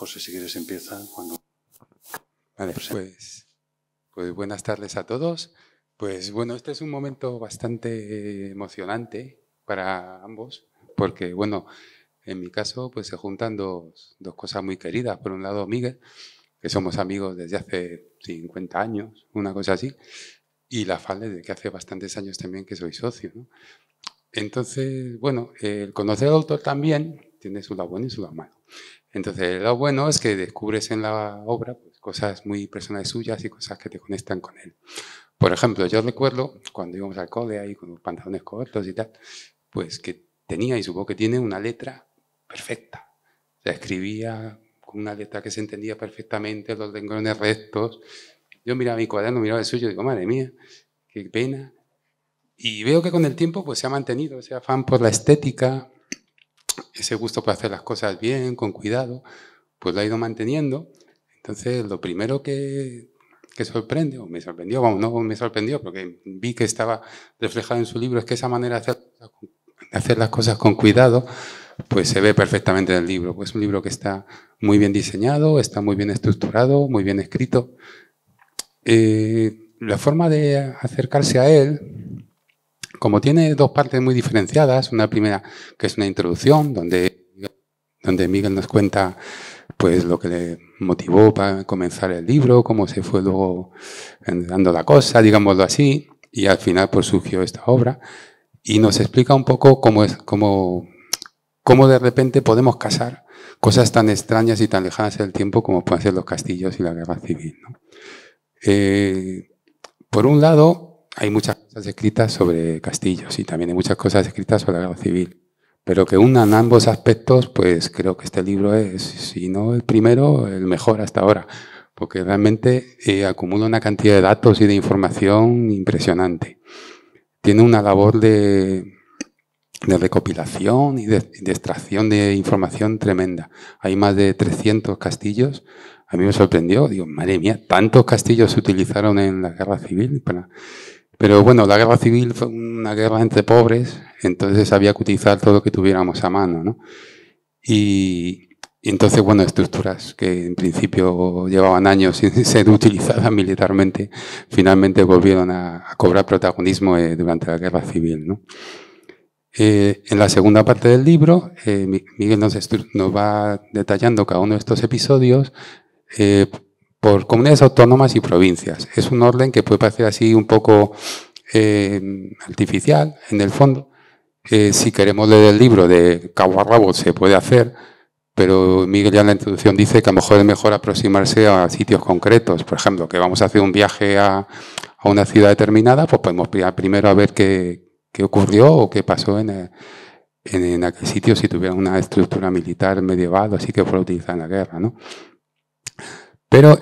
José, si quieres empieza cuando... Vale, pues buenas tardes a todos. Pues bueno, este es un momento bastante emocionante para ambos, porque bueno, en mi caso pues se juntan dos cosas muy queridas. Por un lado Miguel, que somos amigos desde hace 50 años, una cosa así, y la Fale, de que hace bastantes años también que soy socio, ¿no? Entonces, bueno, el conocer al autor también tiene su lado bueno y su lado malo. Entonces, lo bueno es que descubres en la obra pues, cosas muy personales suyas y cosas que te conectan con él. Por ejemplo, yo recuerdo cuando íbamos al cole ahí con los pantalones cortos y tal, pues que tenía, y supongo que tiene, una letra perfecta. O sea, escribía con una letra que se entendía perfectamente, los renglones rectos. Yo miraba mi cuaderno, miraba el suyo y digo, madre mía, qué pena. Y veo que con el tiempo pues, se ha mantenido ese afán por la estética, ese gusto por hacer las cosas bien, con cuidado, pues lo ha ido manteniendo. Entonces, lo primero que sorprende, o me sorprendió, vamos, no me sorprendió, porque vi que estaba reflejado en su libro, es que esa manera de hacer las cosas con cuidado, pues se ve perfectamente en el libro. Pues es un libro que está muy bien diseñado, está muy bien estructurado, muy bien escrito. La forma de acercarse a él, como tiene dos partes muy diferenciadas, una primera que es una introducción, donde Miguel nos cuenta pues lo que le motivó para comenzar el libro, cómo se fue luego dando la cosa, digámoslo así, y al final pues surgió esta obra, y nos explica un poco cómo de repente podemos casar cosas tan extrañas y tan lejanas en el tiempo como pueden ser los castillos y la guerra civil, ¿no? Por un lado, hay muchas cosas escritas sobre castillos y también hay muchas cosas escritas sobre la guerra civil. Pero que unan ambos aspectos, pues creo que este libro es, si no el primero, el mejor hasta ahora. Porque realmente acumula una cantidad de datos y de información impresionante. Tiene una labor de recopilación y de extracción de información tremenda. Hay más de 300 castillos. A mí me sorprendió. Digo, madre mía, tantos castillos se utilizaron en la guerra civil para... Pero bueno, la guerra civil fue una guerra entre pobres, entonces había que utilizar todo lo que tuviéramos a mano, ¿no? Y entonces, bueno, estructuras que en principio llevaban años sin ser utilizadas militarmente, finalmente volvieron a cobrar protagonismo durante la guerra civil, ¿no? En la segunda parte del libro, Miguel nos va detallando cada uno de estos episodios por comunidades autónomas y provincias. Es un orden que puede parecer así un poco artificial, en el fondo. Si queremos leer el libro de cabo a rabo se puede hacer, pero Miguel ya en la introducción dice que a lo mejor es mejor aproximarse a sitios concretos. Por ejemplo, que vamos a hacer un viaje a una ciudad determinada, pues podemos ir primero a ver qué ocurrió o qué pasó en aquel sitio, si tuviera una estructura militar medieval o así que fuera utilizada en la guerra, ¿no? Pero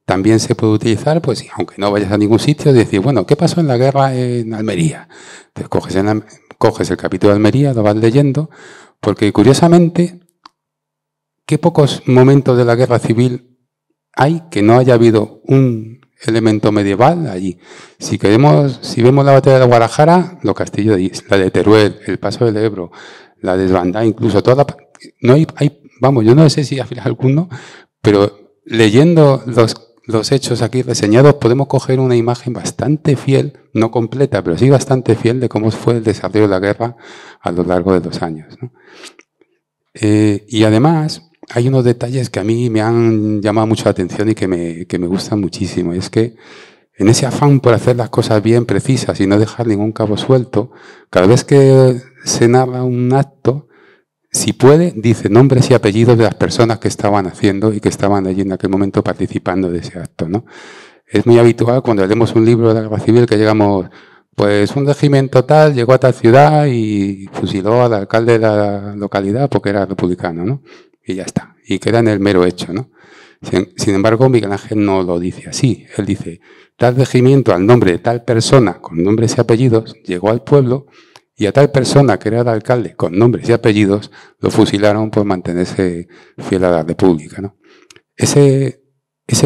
también se puede utilizar, pues aunque no vayas a ningún sitio, decir, bueno, ¿qué pasó en la guerra en Almería? Entonces coges el capítulo de Almería, lo vas leyendo, porque curiosamente, qué pocos momentos de la guerra civil hay que no haya habido un elemento medieval allí. Si vemos la batalla de Guadalajara, los castillos la de Teruel, el paso del Ebro, la de Esbandá, incluso toda vamos, yo no sé si hay alguno, pero leyendo los hechos aquí reseñados podemos coger una imagen bastante fiel, no completa, pero sí bastante fiel de cómo fue el desarrollo de la guerra a lo largo de los años, ¿no? Y además hay unos detalles que a mí me han llamado mucho la atención y que me gustan muchísimo. Es que en ese afán por hacer las cosas bien precisas y no dejar ningún cabo suelto, cada vez que se narra un acto, si puede, dice nombres y apellidos de las personas que estaban haciendo y que estaban allí en aquel momento participando de ese acto, ¿no? Es muy habitual cuando leemos un libro de la guerra civil que llegamos, pues un regimiento tal llegó a tal ciudad y fusiló al alcalde de la localidad porque era republicano, ¿no? Y ya está, y queda en el mero hecho, ¿no? Sin embargo, Miguel Ángel no lo dice así. Él dice, tal regimiento al nombre de tal persona con nombres y apellidos llegó al pueblo y a tal persona que era el alcalde con nombres y apellidos lo fusilaron por mantenerse fiel a la República, ¿no? Ese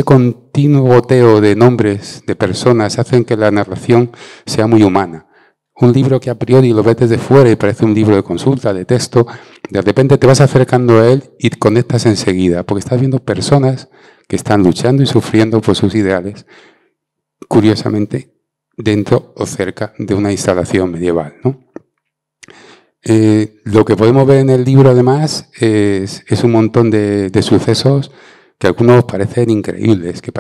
continuo goteo de nombres de personas hacen que la narración sea muy humana. Un libro que a priori lo ves desde fuera y parece un libro de consulta, de texto, de repente te vas acercando a él y conectas enseguida, porque estás viendo personas que están luchando y sufriendo por sus ideales, curiosamente, dentro o cerca de una instalación medieval, ¿no? Lo que podemos ver en el libro, además, es un montón de sucesos que algunos parecen increíbles, que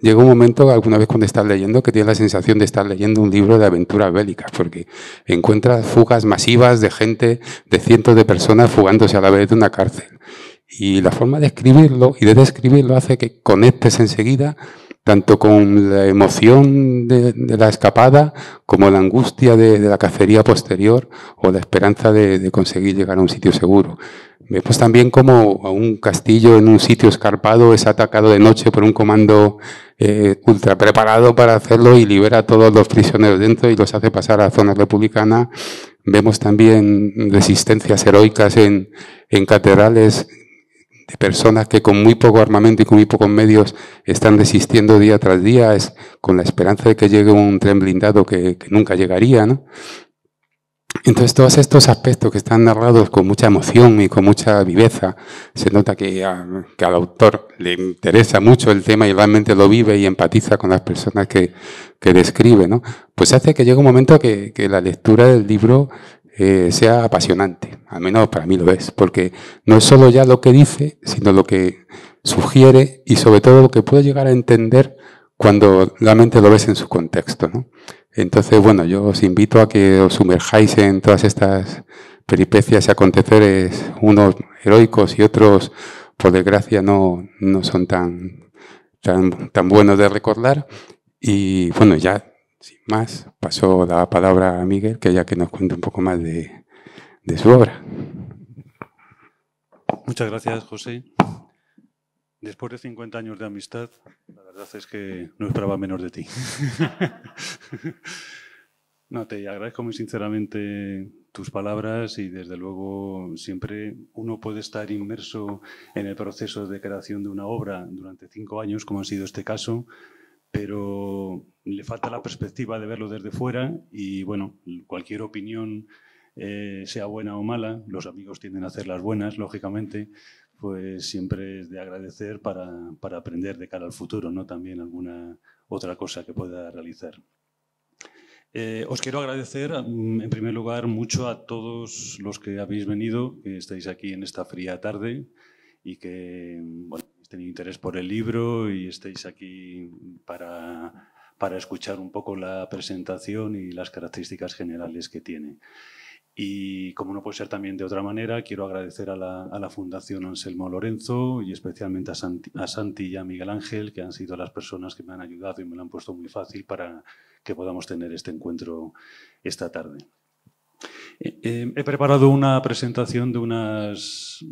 llega un momento, alguna vez cuando estás leyendo, que tienes la sensación de estar leyendo un libro de aventuras bélicas, porque encuentras fugas masivas de gente, de cientos de personas fugándose a la vez de una cárcel. Y la forma de escribirlo y de describirlo hace que conectes enseguida tanto con la emoción de la escapada como la angustia de la cacería posterior o la esperanza de conseguir llegar a un sitio seguro. Vemos también como a un castillo en un sitio escarpado es atacado de noche por un comando ultra preparado para hacerlo y libera a todos los prisioneros dentro y los hace pasar a zona republicana. Vemos también resistencias heroicas en catedrales de personas que con muy poco armamento y con muy pocos medios están resistiendo día tras día, es con la esperanza de que llegue un tren blindado que nunca llegaría, ¿no? Entonces todos estos aspectos que están narrados con mucha emoción y con mucha viveza, se nota que al autor le interesa mucho el tema y realmente lo vive y empatiza con las personas que describe, ¿no? Pues hace que llegue un momento que la lectura del libro sea apasionante, al menos para mí lo es, porque no es solo ya lo que dice, sino lo que sugiere y sobre todo lo que puedes llegar a entender cuando realmente lo ves en su contexto, ¿no? Entonces, bueno, yo os invito a que os sumerjáis en todas estas peripecias y aconteceres, unos heroicos y otros, por desgracia, no son tan buenos de recordar. Y bueno, ya sin más, paso la palabra a Miguel, que nos cuente un poco más de su obra. Muchas gracias, José. Después de 50 años de amistad, la verdad es que no esperaba menos de ti. No, te agradezco muy sinceramente tus palabras y desde luego siempre uno puede estar inmerso en el proceso de creación de una obra durante 5 años, como ha sido este caso, pero le falta la perspectiva de verlo desde fuera y bueno, cualquier opinión, sea buena o mala, los amigos tienden a hacer las buenas, lógicamente, pues siempre es de agradecer para aprender de cara al futuro, ¿no? También alguna otra cosa que pueda realizar. Os quiero agradecer, en primer lugar, mucho a todos los que habéis venido, que estáis aquí en esta fría tarde y que bueno, tenéis interés por el libro y estáis aquí para escuchar un poco la presentación y las características generales que tiene. Y como no puede ser también de otra manera, quiero agradecer a la Fundación Anselmo Lorenzo y especialmente a Santi y a Miguel Ángel, que han sido las personas que me han ayudado y me lo han puesto muy fácil para que podamos tener este encuentro esta tarde. He preparado una presentación de unas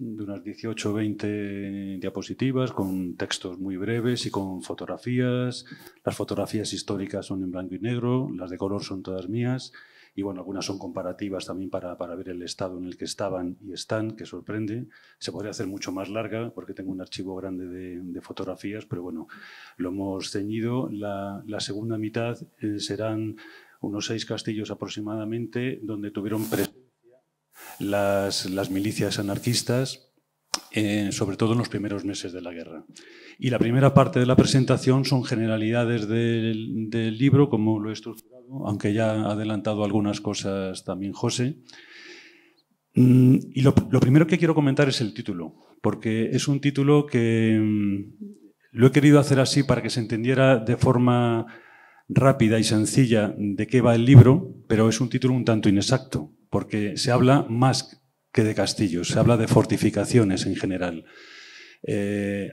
18 o 20 diapositivas con textos muy breves y con fotografías. Las fotografías históricas son en blanco y negro, las de color son todas mías. Y bueno, algunas son comparativas también para ver el estado en el que estaban y están, que sorprende. Se podría hacer mucho más larga porque tengo un archivo grande de fotografías, pero bueno, lo hemos ceñido. La segunda mitad serán unos 6 castillos aproximadamente donde tuvieron presencia las milicias anarquistas, sobre todo en los primeros meses de la guerra. Y la primera parte de la presentación son generalidades del libro, como lo he estructurado, aunque ya ha adelantado algunas cosas también José. Y lo primero que quiero comentar es el título, porque es un título que lo he querido hacer así para que se entendiera de forma rápida y sencilla de qué va el libro, pero es un título un tanto inexacto, porque se habla más que de castillos, se habla de fortificaciones en general.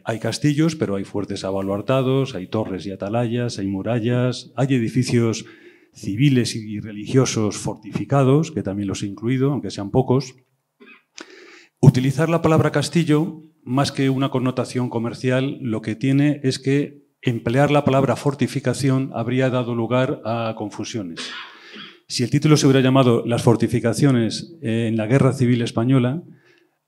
Hay castillos, pero hay fuertes abaluartados, hay torres y atalayas, hay murallas, hay edificios civiles y religiosos fortificados, que también los he incluido, aunque sean pocos. Utilizar la palabra castillo, más que una connotación comercial, lo que tiene es que emplear la palabra fortificación habría dado lugar a confusiones. Si el título se hubiera llamado Las fortificaciones en la Guerra Civil Española,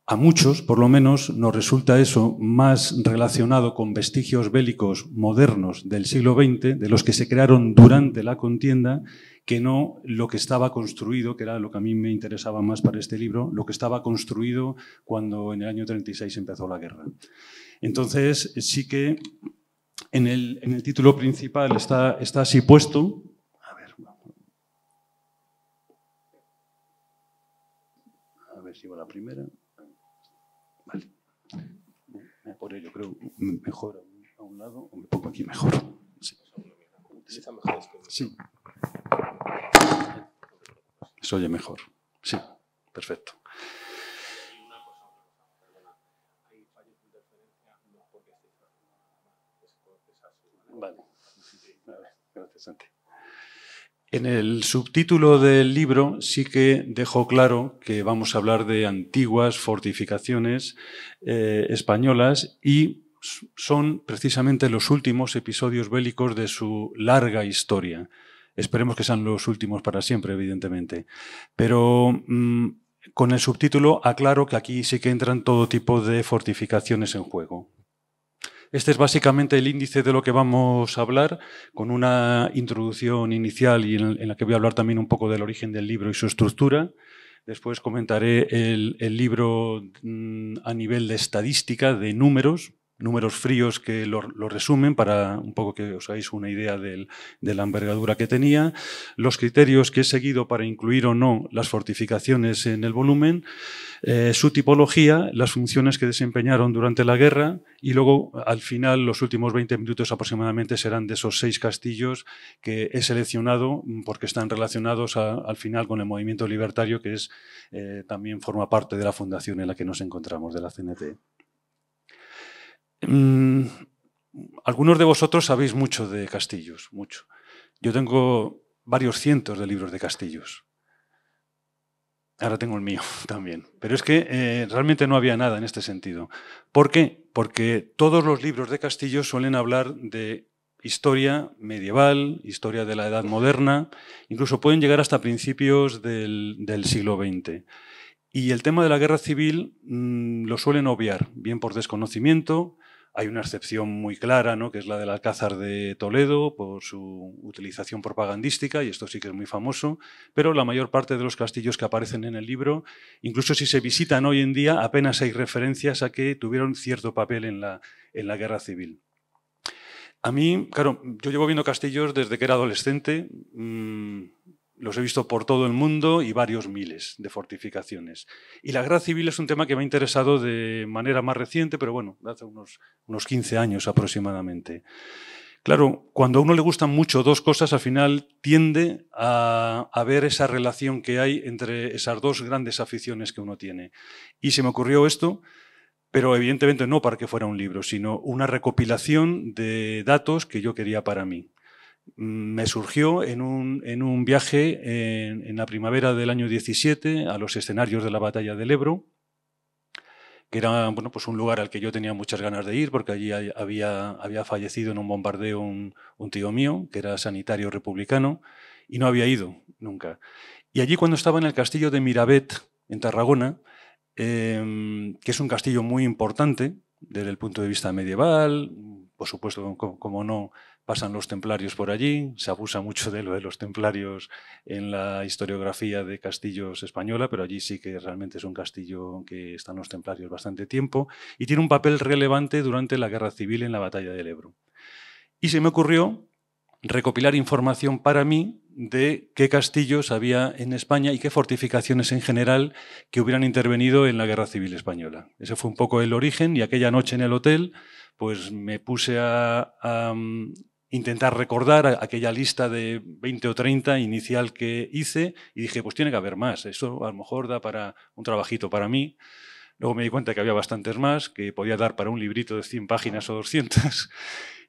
A muchos, por lo menos, nos resulta eso más relacionado con vestigios bélicos modernos del siglo XX, de los que se crearon durante la contienda, que no lo que estaba construido, que era lo que a mí me interesaba más para este libro, lo que estaba construido cuando en el año 36 empezó la guerra. Entonces, sí que en el título principal está así puesto. A ver si va la primera. Vale. Por ello creo mejor a un lado o me pongo aquí mejor. Sí. Sí. Se oye mejor. Sí, perfecto. Vale. Gracias, Santi. En el subtítulo del libro sí que dejo claro que vamos a hablar de antiguas fortificaciones españolas y son precisamente los últimos episodios bélicos de su larga historia. Esperemos que sean los últimos para siempre, evidentemente. Pero con el subtítulo aclaro que aquí sí que entran todo tipo de fortificaciones en juego. Este es básicamente el índice de lo que vamos a hablar, con una introducción inicial y en la que voy a hablar también un poco del origen del libro y su estructura. Después comentaré el libro a nivel de estadística, de números fríos que lo resumen para un poco que os hagáis una idea de la envergadura que tenía, los criterios que he seguido para incluir o no las fortificaciones en el volumen, su tipología, las funciones que desempeñaron durante la guerra y luego al final los últimos 20 minutos aproximadamente serán de esos 6 castillos que he seleccionado porque están relacionados al final con el movimiento libertario que es también forma parte de la fundación en la que nos encontramos, de la CNT. Algunos de vosotros sabéis mucho de castillos, mucho. Yo tengo varios cientos de libros de castillos. Ahora tengo el mío también. Pero es que realmente no había nada en este sentido. ¿Por qué? Porque todos los libros de castillos suelen hablar de historia medieval, historia de la Edad Moderna, incluso pueden llegar hasta principios del siglo XX. Y el tema de la guerra civil lo suelen obviar, bien por desconocimiento. Hay una excepción muy clara, ¿no?, que es la del Alcázar de Toledo, por su utilización propagandística, y esto sí que es muy famoso, pero la mayor parte de los castillos que aparecen en el libro, incluso si se visitan hoy en día, apenas hay referencias a que tuvieron cierto papel en la guerra civil. A mí, claro, yo llevo viendo castillos desde que era adolescente, los he visto por todo el mundo y varios miles de fortificaciones. Y la guerra civil es un tema que me ha interesado de manera más reciente, pero bueno, hace unos 15 años aproximadamente. Claro, cuando a uno le gustan mucho dos cosas, al final tiende a ver esa relación que hay entre esas dos grandes aficiones que uno tiene. Y se me ocurrió esto, pero evidentemente no para que fuera un libro, sino una recopilación de datos que yo quería para mí. Me surgió en un viaje en la primavera del año 17 a los escenarios de la batalla del Ebro, que era pues un lugar al que yo tenía muchas ganas de ir porque allí había fallecido en un bombardeo un tío mío, que era sanitario republicano, y no había ido nunca. Y allí cuando estaba en el castillo de Miravet, en Tarragona, que es un castillo muy importante desde el punto de vista medieval, por supuesto, como no, pasan los templarios por allí, se abusa mucho de lo de los templarios en la historiografía de castillos española, pero allí sí que realmente es un castillo que están los templarios bastante tiempo y tiene un papel relevante durante la guerra civil en la batalla del Ebro. Y se me ocurrió recopilar información para mí de qué castillos había en España y qué fortificaciones en general que hubieran intervenido en la Guerra Civil Española. Ese fue un poco el origen y aquella noche en el hotel pues me puse a intentar recordar aquella lista de 20 o 30 inicial que hice y dije, pues tiene que haber más, eso a lo mejor da para un trabajito para mí. Luego me di cuenta que había bastantes más, que podía dar para un librito de 100 páginas o 200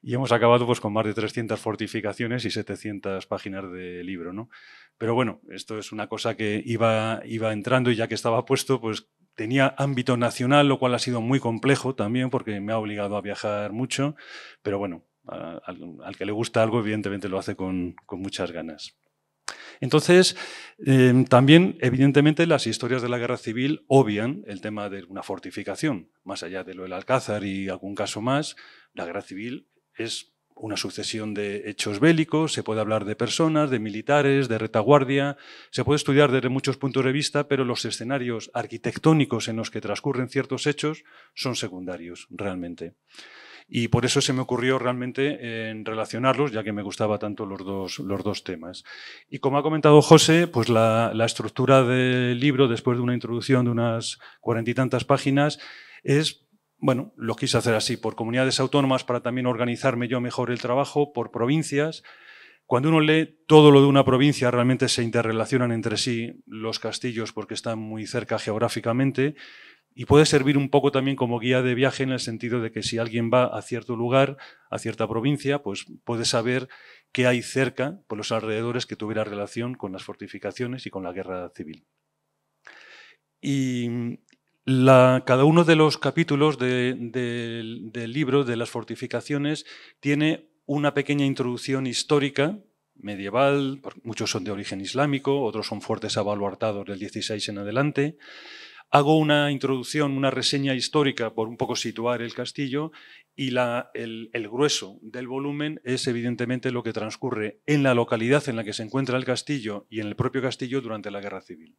y hemos acabado pues con más de 300 fortificaciones y 700 páginas de libro, ¿no? Pero bueno, esto es una cosa que iba entrando y ya que estaba puesto, pues tenía ámbito nacional, lo cual ha sido muy complejo también porque me ha obligado a viajar mucho, pero bueno, al que le gusta algo evidentemente lo hace con muchas ganas. Entonces, también, evidentemente, las historias de la guerra civil obvian el tema de una fortificación. Más allá de lo del Alcázar y algún caso más, la guerra civil es una sucesión de hechos bélicos, se puede hablar de personas, de militares, de retaguardia, se puede estudiar desde muchos puntos de vista, pero los escenarios arquitectónicos en los que transcurren ciertos hechos son secundarios, realmente. Y por eso se me ocurrió realmente en relacionarlos, ya que me gustaba tanto los dos temas. Y como ha comentado José, pues la estructura del libro, después de una introducción de unas 40 y tantas páginas, es... Bueno, lo quise hacer así, por comunidades autónomas para también organizarme yo mejor el trabajo, por provincias. Cuando uno lee todo lo de una provincia, realmente se interrelacionan entre sí los castillos porque están muy cerca geográficamente y puede servir un poco también como guía de viaje en el sentido de que si alguien va a cierto lugar, a cierta provincia, pues puede saber qué hay cerca, por los alrededores, que tuviera relación con las fortificaciones y con la guerra civil. Y cada uno de los capítulos del libro de las fortificaciones tiene una pequeña introducción histórica, medieval, muchos son de origen islámico, otros son fuertes abaluartados del 16 en adelante. Hago una introducción, una reseña histórica por un poco situar el castillo y el grueso del volumen es evidentemente lo que transcurre en la localidad en la que se encuentra el castillo y en el propio castillo durante la Guerra Civil.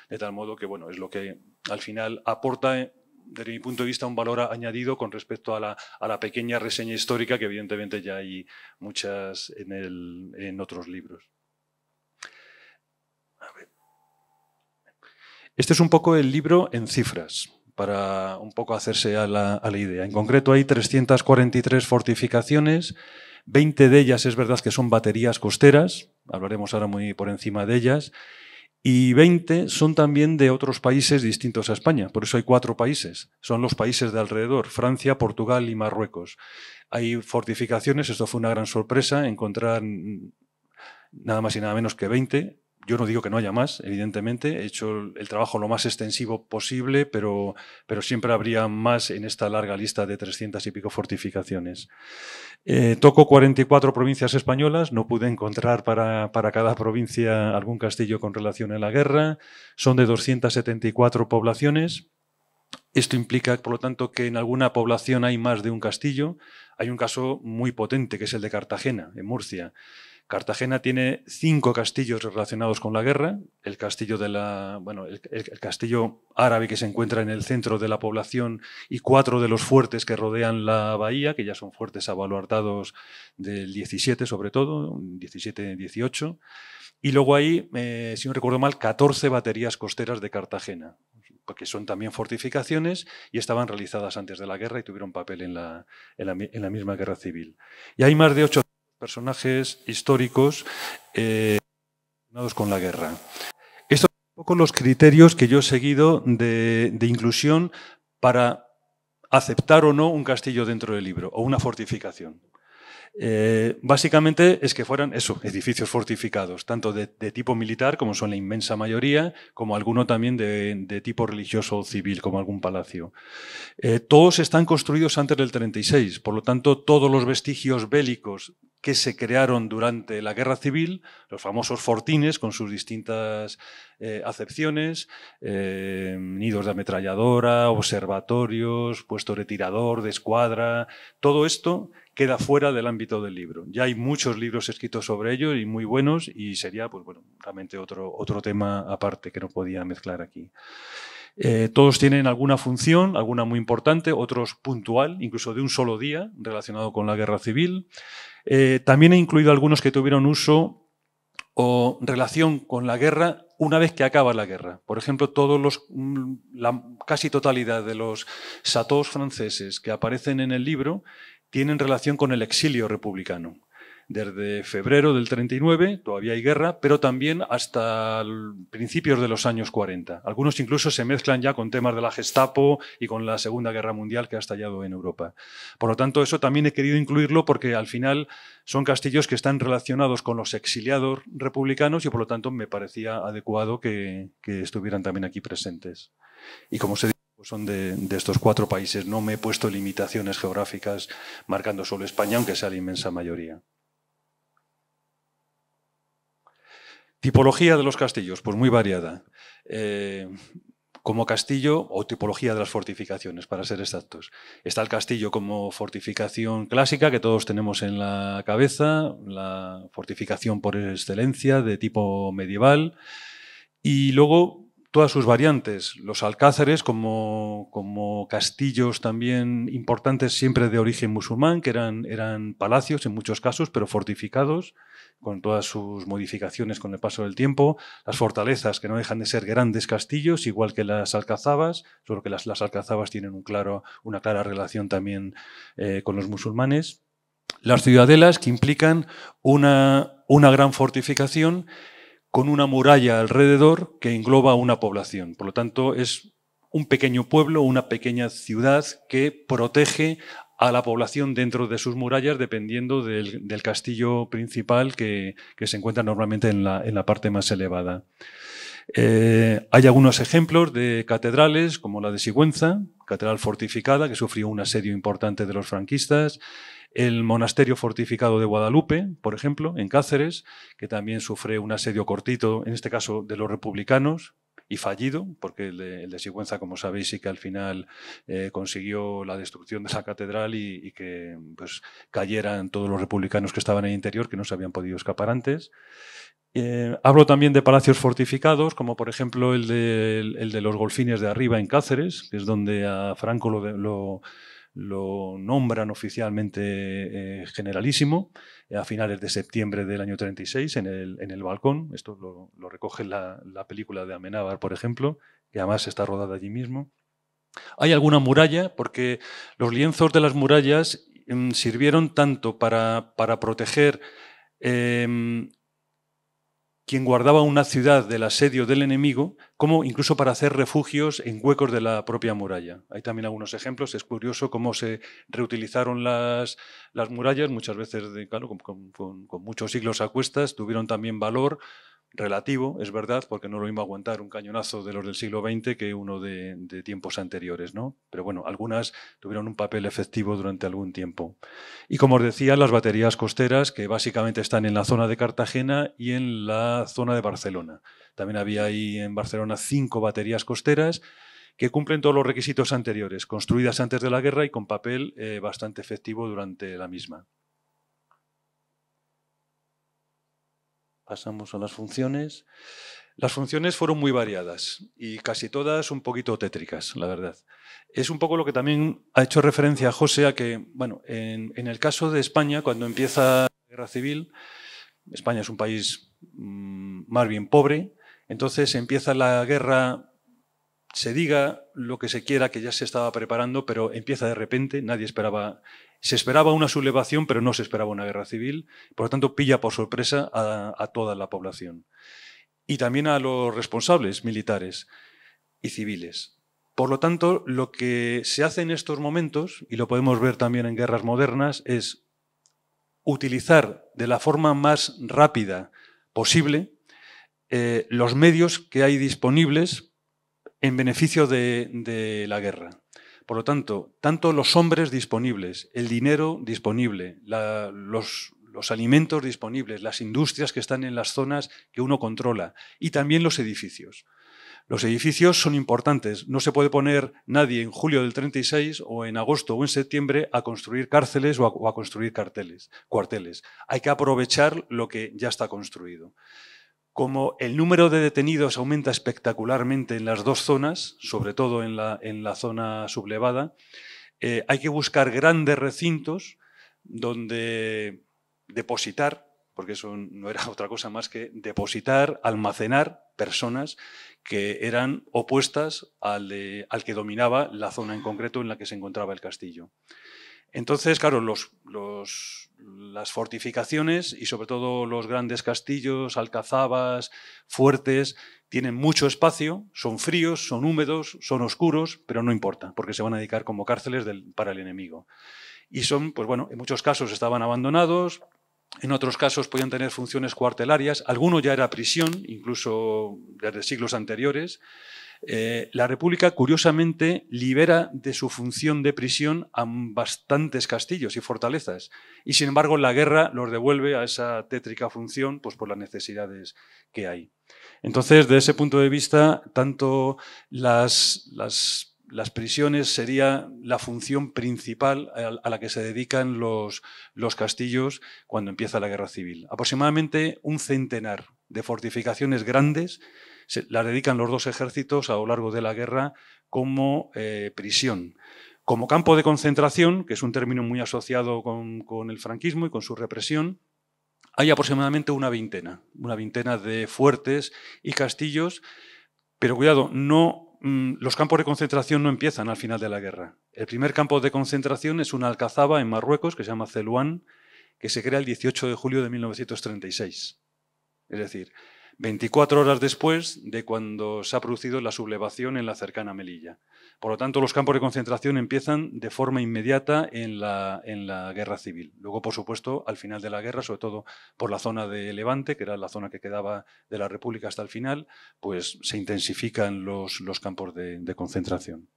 De tal modo que bueno, es lo que al final aporta, desde mi punto de vista, un valor añadido con respecto a la pequeña reseña histórica que evidentemente ya hay muchas en otros libros. A ver. Este es un poco el libro en cifras, para un poco hacerse a la idea. En concreto hay 343 fortificaciones, 20 de ellas es verdad que son baterías costeras, hablaremos ahora muy por encima de ellas, y 20 son también de otros países distintos a España. Por eso hay 4 países. Son los países de alrededor, Francia, Portugal y Marruecos. Hay fortificaciones, esto fue una gran sorpresa, encontrar nada más y nada menos que 20. Yo no digo que no haya más, evidentemente. He hecho el trabajo lo más extensivo posible, pero siempre habría más en esta larga lista de 300 y pico fortificaciones. Toco 44 provincias españolas, no pude encontrar para cada provincia algún castillo con relación a la guerra. Son de 274 poblaciones. Esto implica, por lo tanto, que en alguna población hay más de un castillo. Hay un caso muy potente, que es el de Cartagena, en Murcia. Cartagena tiene 5 castillos relacionados con la guerra. El castillo el castillo árabe que se encuentra en el centro de la población y 4 de los fuertes que rodean la bahía, que ya son fuertes abaluartados del 17 sobre todo, 17-18. Y luego hay, si no recuerdo mal, 14 baterías costeras de Cartagena, porque son también fortificaciones y estaban realizadas antes de la guerra y tuvieron papel en la misma guerra civil. Y hay más de 8 personajes históricos relacionados con la guerra. Estos son un poco los criterios que yo he seguido de inclusión para aceptar o no un castillo dentro del libro o una fortificación. Básicamente es que fueran edificios fortificados, tanto de tipo militar, como son la inmensa mayoría, como alguno también de tipo religioso o civil, como algún palacio. Todos están construidos antes del 36, por lo tanto, todos los vestigios bélicos que se crearon durante la Guerra Civil, los famosos fortines con sus distintas acepciones, nidos de ametralladora, observatorios, puestos de tirador, de escuadra, todo esto queda fuera del ámbito del libro. Ya hay muchos libros escritos sobre ello y muy buenos y sería pues, bueno, realmente otro tema aparte que no podía mezclar aquí. Todos tienen alguna función, alguna muy importante, otros puntual, incluso de un solo día, relacionado con la guerra civil. También he incluido algunos que tuvieron uso o relación con la guerra una vez que acaba la guerra. Por ejemplo, la casi totalidad de los chateaux franceses que aparecen en el libro tienen relación con el exilio republicano. Desde febrero del 39 todavía hay guerra, pero también hasta principios de los años 40. Algunos incluso se mezclan ya con temas de la Gestapo y con la Segunda Guerra Mundial que ha estallado en Europa. Por lo tanto, eso también he querido incluirlo porque al final son castillos que están relacionados con los exiliados republicanos y por lo tanto me parecía adecuado que estuvieran también aquí presentes. Y como se dice, son de estos 4 países. No me he puesto limitaciones geográficas marcando solo España, aunque sea la inmensa mayoría. Tipología de los castillos, pues muy variada. Como castillo o tipología de las fortificaciones, para ser exactos. Está el castillo como fortificación clásica que todos tenemos en la cabeza, la fortificación por excelencia de tipo medieval, y luego todas sus variantes, los alcázares como castillos también importantes siempre de origen musulmán, que eran palacios en muchos casos, pero fortificados, con todas sus modificaciones con el paso del tiempo, las fortalezas que no dejan de ser grandes castillos, igual que las alcazabas, solo que las alcazabas tienen una clara relación también con los musulmanes. Las ciudadelas, que implican una gran fortificación con una muralla alrededor que engloba una población. Por lo tanto, es un pequeño pueblo, una pequeña ciudad que protege a la población dentro de sus murallas, dependiendo del castillo principal que se encuentra normalmente en la parte más elevada. Hay algunos ejemplos de catedrales, como la de Sigüenza, catedral fortificada, que sufrió un asedio importante de los franquistas. El monasterio fortificado de Guadalupe, por ejemplo, en Cáceres, que también sufre un asedio cortito, en este caso de los republicanos, y fallido, porque el de Sigüenza, como sabéis, sí que al final consiguió la destrucción de esa catedral y que pues, cayeran todos los republicanos que estaban en el interior, que no se habían podido escapar antes. Hablo también de palacios fortificados, como por ejemplo el de los Golfines de Arriba en Cáceres, que es donde a Franco lo nombran oficialmente generalísimo a finales de septiembre del año 36 en el balcón. Esto lo recoge la película de Amenábar, por ejemplo, que además está rodada allí mismo. Hay alguna muralla, porque los lienzos de las murallas sirvieron tanto para proteger quien guardaba una ciudad del asedio del enemigo, como incluso para hacer refugios en huecos de la propia muralla. Hay también algunos ejemplos. Es curioso cómo se reutilizaron las murallas, muchas veces, claro, con muchos siglos a cuestas, tuvieron también valor relativo, es verdad, porque no lo mismo aguantar un cañonazo de los del siglo XX que uno de tiempos anteriores, ¿no? Pero bueno, algunas tuvieron un papel efectivo durante algún tiempo. Y como os decía, las baterías costeras, que básicamente están en la zona de Cartagena y en la zona de Barcelona. También había ahí en Barcelona 5 baterías costeras que cumplen todos los requisitos anteriores, construidas antes de la guerra y con papel bastante efectivo durante la misma. Pasamos a las funciones. Las funciones fueron muy variadas y casi todas un poquito tétricas, la verdad. Es un poco lo que también ha hecho referencia José a que, bueno, en el caso de España, cuando empieza la guerra civil, España es un país más bien pobre, entonces empieza la guerra, se diga lo que se quiera, que ya se estaba preparando, pero empieza de repente, nadie esperaba. Se esperaba una sublevación, pero no se esperaba una guerra civil. Por lo tanto, pilla por sorpresa a toda la población. Y también a los responsables militares y civiles. Por lo tanto, lo que se hace en estos momentos, y lo podemos ver también en guerras modernas, es utilizar de la forma más rápida posible los medios que hay disponibles en beneficio de la guerra. Por lo tanto, tanto los hombres disponibles, el dinero disponible, los alimentos disponibles, las industrias que están en las zonas que uno controla y también los edificios. Los edificios son importantes. No se puede poner nadie en julio del 36 o en agosto o en septiembre a construir cárceles o a construir cuarteles. Hay que aprovechar lo que ya está construido. Como el número de detenidos aumenta espectacularmente en las dos zonas, sobre todo en la zona sublevada, hay que buscar grandes recintos donde depositar, porque eso no era otra cosa más que depositar, almacenar personas que eran opuestas al que dominaba la zona en concreto en la que se encontraba el castillo. Entonces, claro, las fortificaciones y sobre todo los grandes castillos, alcazabas, fuertes, tienen mucho espacio, son fríos, son húmedos, son oscuros, pero no importa, porque se van a dedicar como cárceles para el enemigo. Y son, pues bueno, en muchos casos estaban abandonados, en otros casos podían tener funciones cuartelarias, alguno ya era prisión, incluso desde siglos anteriores. La República, curiosamente, libera de su función de prisión a bastantes castillos y fortalezas. Y, sin embargo, la guerra los devuelve a esa tétrica función pues, por las necesidades que hay. Entonces, desde ese punto de vista, tanto las prisiones sería la función principal a la que se dedican los castillos cuando empieza la guerra civil. Aproximadamente un centenar de fortificaciones grandes las dedican los dos ejércitos a lo largo de la guerra como prisión. Como campo de concentración, que es un término muy asociado con el franquismo y con su represión, hay aproximadamente una veintena de fuertes y castillos, pero cuidado, los campos de concentración no empiezan al final de la guerra. El primer campo de concentración es una alcazaba en Marruecos que se llama Zelouan, que se crea el 18 de julio de 1936. Es decir, 24 horas después de cuando se ha producido la sublevación en la cercana Melilla. Por lo tanto, los campos de concentración empiezan de forma inmediata en la guerra civil. Luego, por supuesto, al final de la guerra, sobre todo por la zona de Levante, que era la zona que quedaba de la República hasta el final, pues se intensifican los campos de concentración.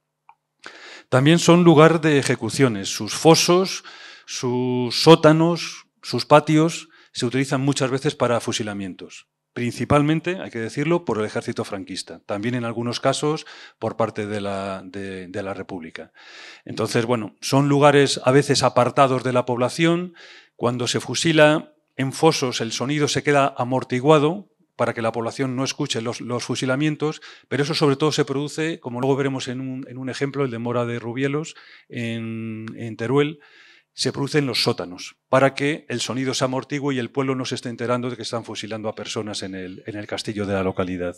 También son lugar de ejecuciones. Sus fosos, sus sótanos, sus patios se utilizan muchas veces para fusilamientos. Principalmente, hay que decirlo, por el ejército franquista. También en algunos casos por parte de la República. Entonces, bueno, son lugares a veces apartados de la población. Cuando se fusila en fosos el sonido se queda amortiguado para que la población no escuche los fusilamientos, pero eso sobre todo se produce, como luego veremos en un ejemplo, el de Mora de Rubielos, en Teruel, se produce en los sótanos, para que el sonido se amortigue y el pueblo no se esté enterando de que están fusilando a personas en el castillo de la localidad.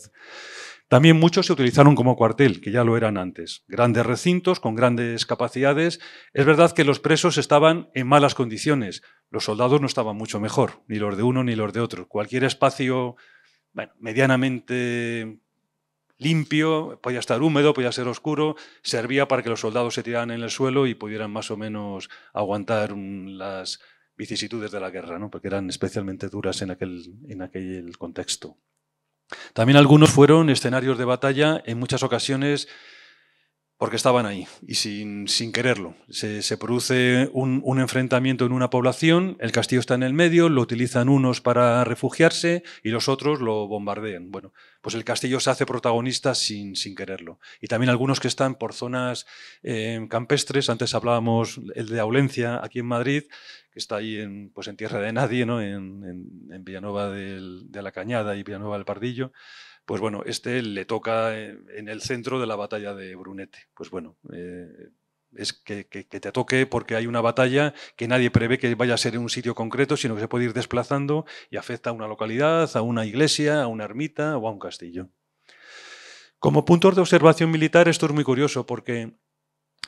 También muchos se utilizaron como cuartel, que ya lo eran antes. Grandes recintos con grandes capacidades. Es verdad que los presos estaban en malas condiciones. Los soldados no estaban mucho mejor, ni los de uno ni los de otro. Cualquier espacio medianamente limpio, podía estar húmedo, podía ser oscuro, servía para que los soldados se tiraran en el suelo y pudieran más o menos aguantar las vicisitudes de la guerra, ¿no? Porque eran especialmente duras en aquel contexto. También algunos fueron escenarios de batalla en muchas ocasiones porque estaban ahí y sin quererlo. Se produce un enfrentamiento en una población, el castillo está en el medio, lo utilizan unos para refugiarse y los otros lo bombardean. Bueno, pues el castillo se hace protagonista sin quererlo. Y también algunos que están por zonas campestres, antes hablábamos el de Aulencia, aquí en Madrid, que está ahí en tierra de nadie, ¿no? en Villanueva de la Cañada y Villanueva del Pardillo. Pues bueno, le toca en el centro de la batalla de Brunete. Pues bueno, es que te toque porque hay una batalla que nadie prevé que vaya a ser en un sitio concreto, sino que se puede ir desplazando y afecta a una localidad, a una iglesia, a una ermita o a un castillo. Como puntos de observación militar, esto es muy curioso porque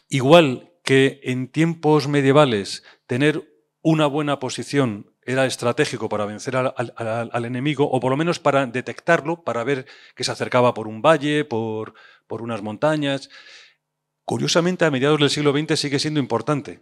igual que en tiempos medievales tener una buena posición era estratégico para vencer al enemigo, o por lo menos para detectarlo, para ver que se acercaba por un valle, por unas montañas. Curiosamente, a mediados del siglo XX sigue siendo importante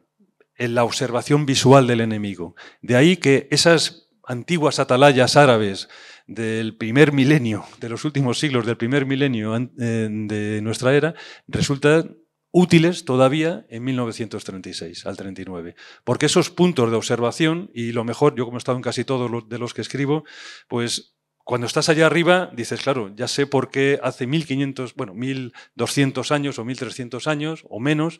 en la observación visual del enemigo. De ahí que esas antiguas atalayas árabes del primer milenio, de los últimos siglos del primer milenio de nuestra era, resultan útiles todavía en 1936 al 39, porque esos puntos de observación, y lo mejor, yo como he estado en casi todos de los que escribo, pues cuando estás allá arriba dices, claro, ya sé por qué hace 1200 años o 1300 años o menos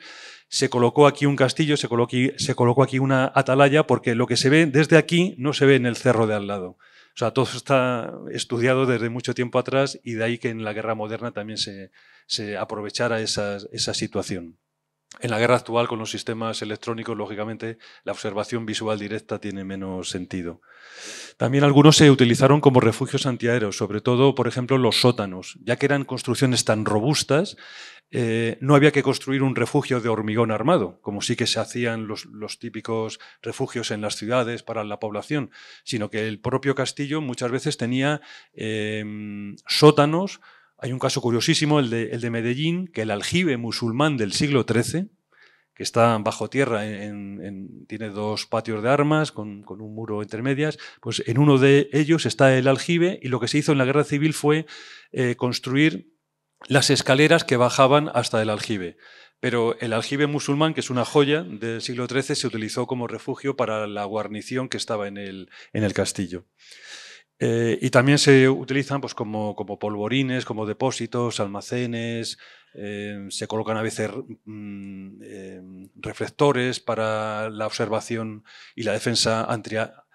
se colocó aquí un castillo, se colocó aquí una atalaya, porque lo que se ve desde aquí no se ve en el cerro de al lado. O sea, todo está estudiado desde mucho tiempo atrás y de ahí que en la guerra moderna también se aprovechara esa situación. En la guerra actual, con los sistemas electrónicos, lógicamente, la observación visual directa tiene menos sentido. También algunos se utilizaron como refugios antiaéreos, sobre todo, por ejemplo, los sótanos. Ya que eran construcciones tan robustas, no había que construir un refugio de hormigón armado, como sí que se hacían los típicos refugios en las ciudades para la población, sino que el propio castillo muchas veces tenía sótanos. Hay un caso curiosísimo, el de Medellín, que el aljibe musulmán del siglo XIII, que está bajo tierra, tiene dos patios de armas con un muro entre medias, pues en uno de ellos está el aljibe, y lo que se hizo en la guerra civil fue construir las escaleras que bajaban hasta el aljibe. Pero el aljibe musulmán, que es una joya del siglo XIII, se utilizó como refugio para la guarnición que estaba en el castillo. Y también se utilizan pues, como polvorines, como depósitos, almacenes, se colocan a veces reflectores para la observación y la defensa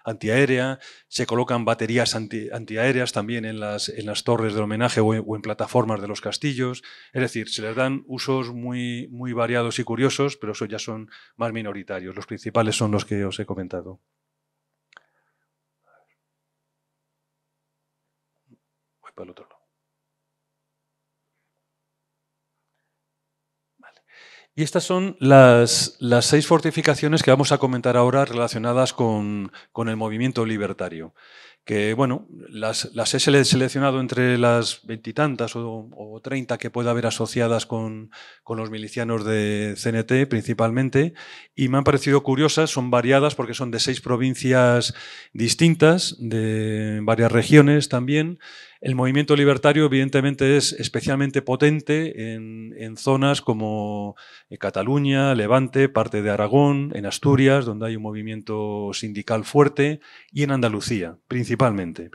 antiaérea, se colocan baterías antiaéreas también en las torres del homenaje o en plataformas de los castillos. Es decir, se les dan usos muy, muy variados y curiosos, pero esos ya son más minoritarios. Los principales son los que os he comentado. Voy para el otro lado. Vale. Y estas son las 6 fortificaciones que vamos a comentar ahora relacionadas con el movimiento libertario. Que, bueno, las he seleccionado entre las 20 y tantas o 30 que pueda haber asociadas con los milicianos de CNT principalmente, y me han parecido curiosas, son variadas porque son de 6 provincias distintas, de varias regiones también. El movimiento libertario, evidentemente, es especialmente potente en zonas como Cataluña, Levante, parte de Aragón, en Asturias, donde hay un movimiento sindical fuerte, y en Andalucía, principalmente,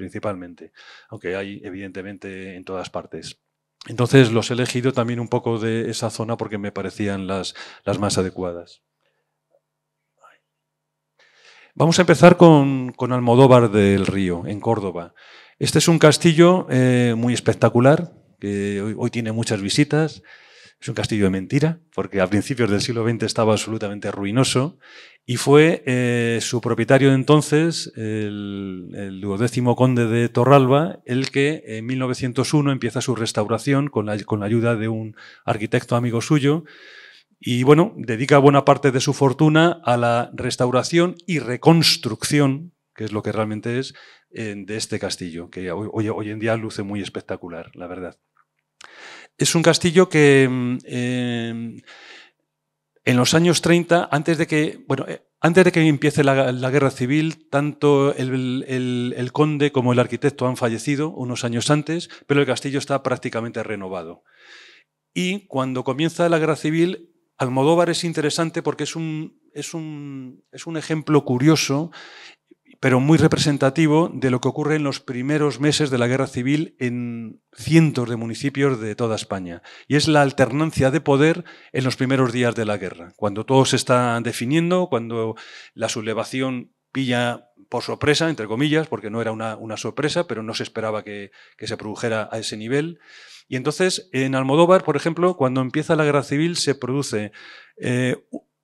aunque hay, evidentemente, en todas partes. Entonces, los he elegido también un poco de esa zona porque me parecían las más adecuadas. Vamos a empezar con Almodóvar del Río, en Córdoba. Este es un castillo muy espectacular, que hoy tiene muchas visitas. Es un castillo de mentira, porque a principios del siglo XX estaba absolutamente ruinoso, y fue su propietario de entonces, el 12º conde de Torralba, el que en 1901 empieza su restauración con la ayuda de un arquitecto amigo suyo, y bueno, dedica buena parte de su fortuna a la restauración y reconstrucción, que es lo que realmente es, de este castillo, que hoy en día luce muy espectacular, la verdad. Es un castillo que en los años 30, antes de que empiece la guerra civil, tanto el conde como el arquitecto han fallecido unos años antes, pero el castillo está prácticamente renovado. Y cuando comienza la guerra civil, Almodóvar es interesante porque es un ejemplo curioso, pero muy representativo de lo que ocurre en los primeros meses de la guerra civil en cientos de municipios de toda España. Y es la alternancia de poder en los primeros días de la guerra, cuando todo se está definiendo, cuando la sublevación pilla por sorpresa, entre comillas, porque no era una sorpresa, pero no se esperaba que se produjera a ese nivel. Y entonces, en Almodóvar, por ejemplo, cuando empieza la guerra civil, se produce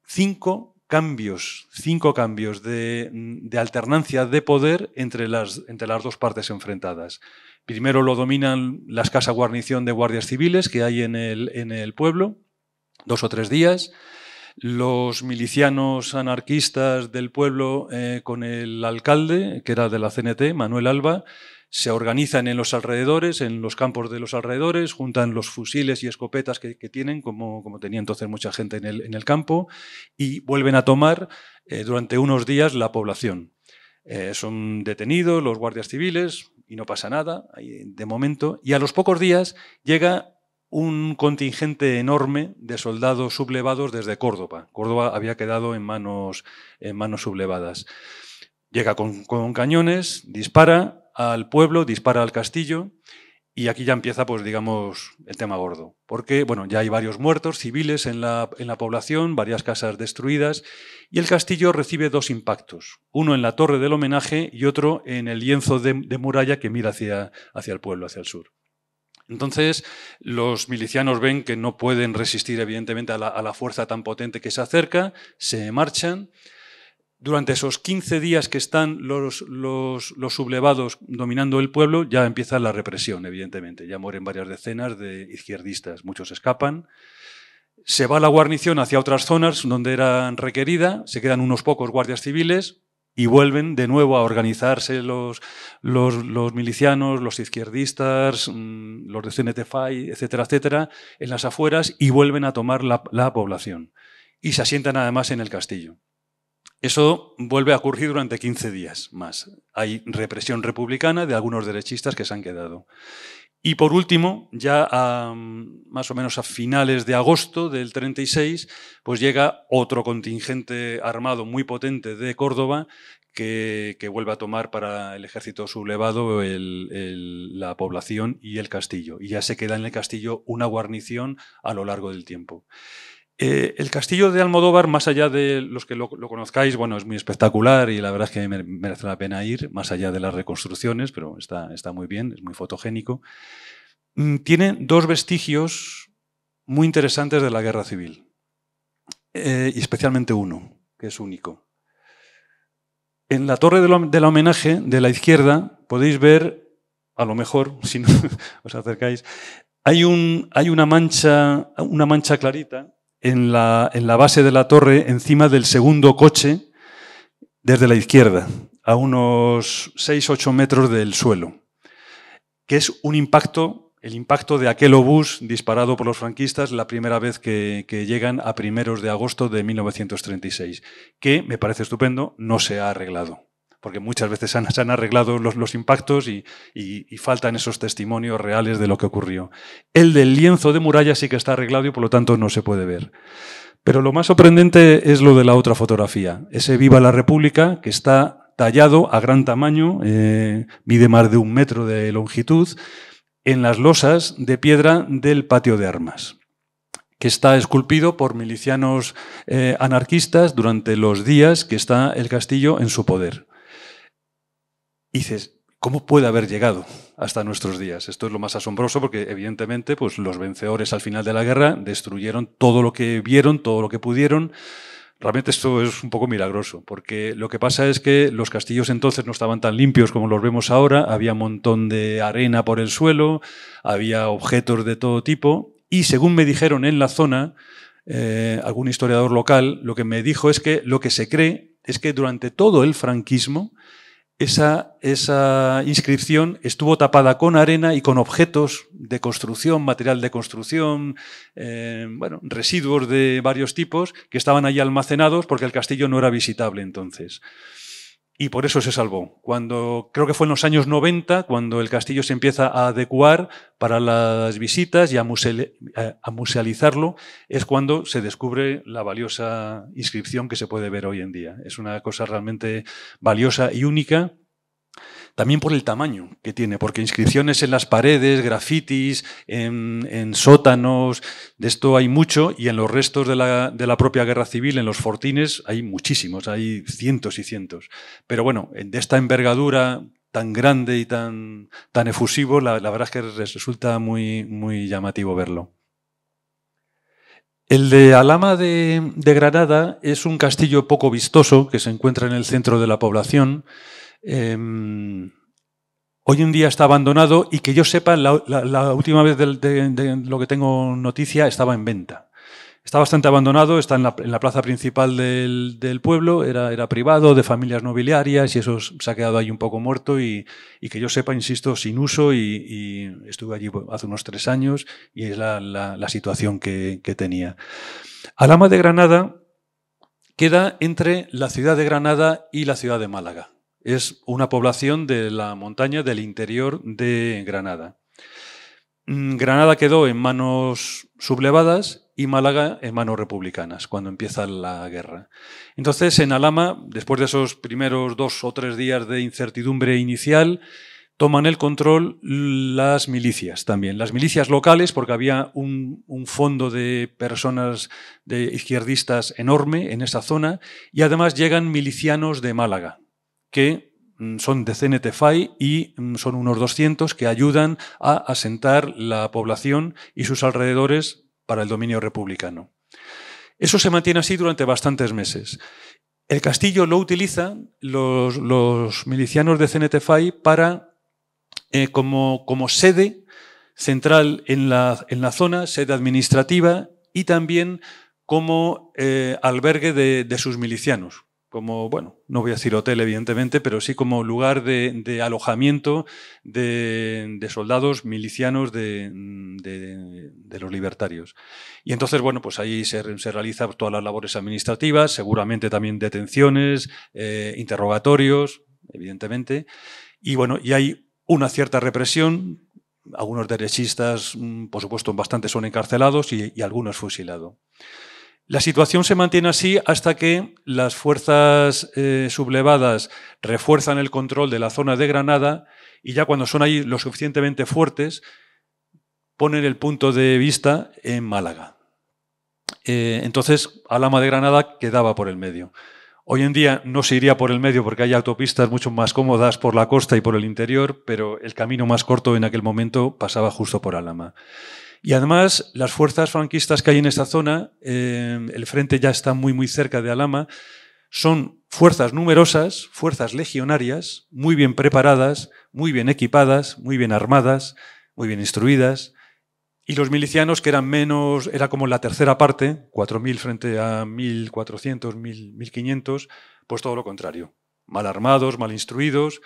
5 cambios de alternancia de poder entre las 2 partes enfrentadas. Primero lo dominan la escasa guarnición de guardias civiles que hay en el pueblo, 2 o 3 días. Los milicianos anarquistas del pueblo con el alcalde, que era de la CNT, Manuel Alba, se organizan en los alrededores, en los campos de los alrededores, juntan los fusiles y escopetas que tienen, como tenía entonces mucha gente en el campo, y vuelven a tomar durante unos días la población. Son detenidos los guardias civiles y no pasa nada de momento, y a los pocos días llega un contingente enorme de soldados sublevados desde Córdoba. Córdoba había quedado en manos sublevadas. Llega con cañones, dispara al pueblo, dispara al castillo, y aquí ya empieza, pues digamos, el tema gordo. Porque, bueno, ya hay varios muertos civiles en la población, varias casas destruidas, y el castillo recibe 2 impactos. Uno en la torre del homenaje y otro en el lienzo de muralla que mira hacia el pueblo, hacia el sur. Entonces, los milicianos ven que no pueden resistir, evidentemente, a la fuerza tan potente que se acerca, se marchan. Durante esos 15 días que están los sublevados dominando el pueblo, ya empieza la represión, evidentemente. Ya mueren varias decenas de izquierdistas, muchos escapan. Se va la guarnición hacia otras zonas donde eran requerida, se quedan unos pocos guardias civiles y vuelven de nuevo a organizarse los milicianos, los izquierdistas, los de CNT-FAI, etcétera, etcétera, en las afueras, y vuelven a tomar la población. Y se asientan además en el castillo. Eso vuelve a ocurrir durante 15 días más. Hay represión republicana de algunos derechistas que se han quedado. Y por último, ya más o menos a finales de agosto del 36, pues llega otro contingente armado muy potente de Córdoba que vuelve a tomar para el ejército sublevado la población y el castillo. Y ya se queda en el castillo una guarnición a lo largo del tiempo. El castillo de Almodóvar, más allá de los que lo conozcáis, bueno, es muy espectacular y la verdad es que merece la pena ir, más allá de las reconstrucciones, pero está muy bien, es muy fotogénico. Tiene dos vestigios muy interesantes de la Guerra Civil, y especialmente uno, que es único. En la torre del homenaje de la izquierda podéis ver, a lo mejor, si no os acercáis, hay una mancha clarita en la base de la torre, encima del segundo coche, desde la izquierda, a unos 6-8 metros del suelo, que es un impacto, el impacto de aquel obús disparado por los franquistas la primera vez que llegan a primeros de agosto de 1936, que, me parece estupendo, no se ha arreglado. Porque muchas veces se han arreglado los impactos y faltan esos testimonios reales de lo que ocurrió. El del lienzo de muralla sí que está arreglado y por lo tanto no se puede ver. Pero lo más sorprendente es lo de la otra fotografía. Ese Viva la República, que está tallado a gran tamaño, mide más de 1 metro de longitud, en las losas de piedra del patio de armas, que está esculpido por milicianos anarquistas durante los días que está el castillo en su poder. Y dices, ¿cómo puede haber llegado hasta nuestros días? Esto es lo más asombroso porque, evidentemente, pues, los vencedores al final de la guerra destruyeron todo lo que vieron, todo lo que pudieron. Realmente esto es un poco milagroso, porque lo que pasa es que los castillos entonces no estaban tan limpios como los vemos ahora, había un montón de arena por el suelo, había objetos de todo tipo, y según me dijeron en la zona, algún historiador local, lo que me dijo es que lo que se cree es que durante todo el franquismo esa inscripción estuvo tapada con arena y con objetos de construcción, material de construcción, bueno, residuos de varios tipos que estaban allí almacenados porque el castillo no era visitable entonces. Y por eso se salvó. Creo que fue en los años 90, cuando el castillo se empieza a adecuar para las visitas y a musealizarlo, es cuando se descubre la valiosa inscripción que se puede ver hoy en día. Es una cosa realmente valiosa y única, también por el tamaño que tiene, porque inscripciones en las paredes, grafitis, en sótanos, de esto hay mucho, y en los restos de la propia guerra civil, en los fortines, hay muchísimos, hay cientos y cientos. Pero bueno, de esta envergadura tan grande y tan efusivo, la verdad es que resulta muy, muy llamativo verlo. El de Alhama de Granada es un castillo poco vistoso que se encuentra en el centro de la población. Hoy en día está abandonado y que yo sepa, la última vez de lo que tengo noticia estaba en venta. Está bastante abandonado, está en la plaza principal del pueblo, era privado, de familias nobiliarias, y eso se ha quedado ahí un poco muerto y que yo sepa, insisto, sin uso, y estuve allí hace unos 3 años y es la situación que tenía. Alhama de Granada queda entre la ciudad de Granada y la ciudad de Málaga. Es una población de la montaña del interior de Granada. Granada quedó en manos sublevadas y Málaga en manos republicanas cuando empieza la guerra. Entonces, en Alhama, después de esos primeros 2 o 3 días de incertidumbre inicial, toman el control las milicias también. Las milicias locales, porque había un fondo de personas de izquierdistas enorme en esa zona, y además llegan milicianos de Málaga, que son de CNT-FAI y son unos 200 que ayudan a asentar la población y sus alrededores para el dominio republicano. Eso se mantiene así durante bastantes meses. El castillo lo utilizan los milicianos de CNT-FAI para, como sede central en la zona, sede administrativa, y también como albergue de sus milicianos. Como, bueno, no voy a decir hotel, evidentemente, pero sí como lugar de alojamiento de soldados milicianos de los libertarios. Y entonces, bueno, pues ahí se realizan todas las labores administrativas, seguramente también detenciones, interrogatorios, evidentemente. Y bueno, y hay una cierta represión algunos derechistas, por supuesto, bastantes son encarcelados y algunos fusilados. La situación se mantiene así hasta que las fuerzas sublevadas refuerzan el control de la zona de Granada y ya cuando son ahí lo suficientemente fuertes ponen el punto de vista en Málaga. Entonces, Alhama de Granada quedaba por el medio. Hoy en día no se iría por el medio porque hay autopistas mucho más cómodas por la costa y por el interior, pero el camino más corto en aquel momento pasaba justo por Alhama. Y además, las fuerzas franquistas que hay en esta zona, el frente ya está muy cerca de Alhama, son fuerzas numerosas, fuerzas legionarias, muy bien preparadas, muy bien equipadas, muy bien armadas, muy bien instruidas. Y los milicianos, que eran menos, era como la tercera parte, 4.000 frente a 1.400, 1.500, pues todo lo contrario. Mal armados, mal instruidos,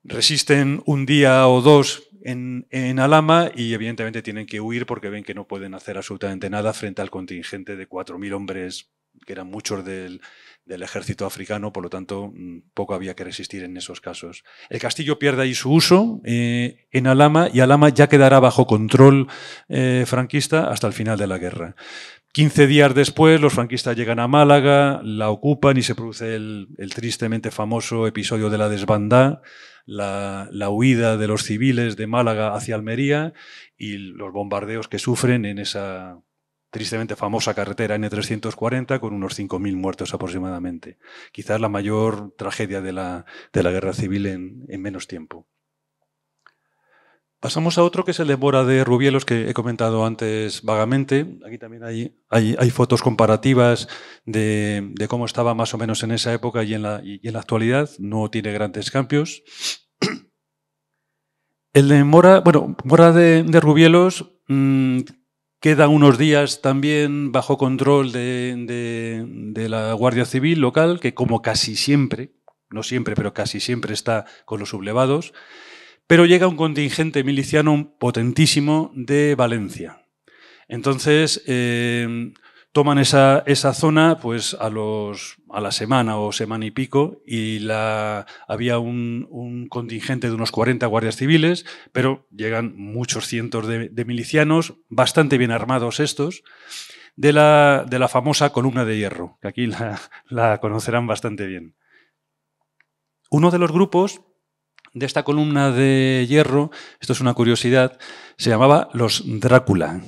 resisten un día o dos en Alhama y evidentemente tienen que huir porque ven que no pueden hacer absolutamente nada frente al contingente de 4.000 hombres, que eran muchos del ejército africano, por lo tanto poco había que resistir en esos casos. El castillo pierde ahí su uso en Alhama y Alhama ya quedará bajo control franquista hasta el final de la guerra. 15 días después los franquistas llegan a Málaga, la ocupan y se produce el tristemente famoso episodio de la desbandá, la huida de los civiles de Málaga hacia Almería y los bombardeos que sufren en esa tristemente famosa carretera N340 con unos 5.000 muertos aproximadamente. Quizás la mayor tragedia de la guerra civil en menos tiempo. Pasamos a otro que es el de Mora de Rubielos, que he comentado antes vagamente. Aquí también hay fotos comparativas de cómo estaba más o menos en esa época y en la actualidad. No tiene grandes cambios. El de Mora, bueno, Mora de Rubielos queda unos días también bajo control de la Guardia Civil local, que como casi siempre, no siempre, pero casi siempre está con los sublevados. Pero llega un contingente miliciano potentísimo de Valencia. Entonces, toman esa zona pues, a la semana o semana y pico y había un contingente de unos 40 guardias civiles, pero llegan muchos cientos de milicianos, bastante bien armados estos, de la famosa columna de hierro, que aquí la conocerán bastante bien. Uno de los grupos de esta columna de hierro, esto es una curiosidad, se llamaba los Drácula.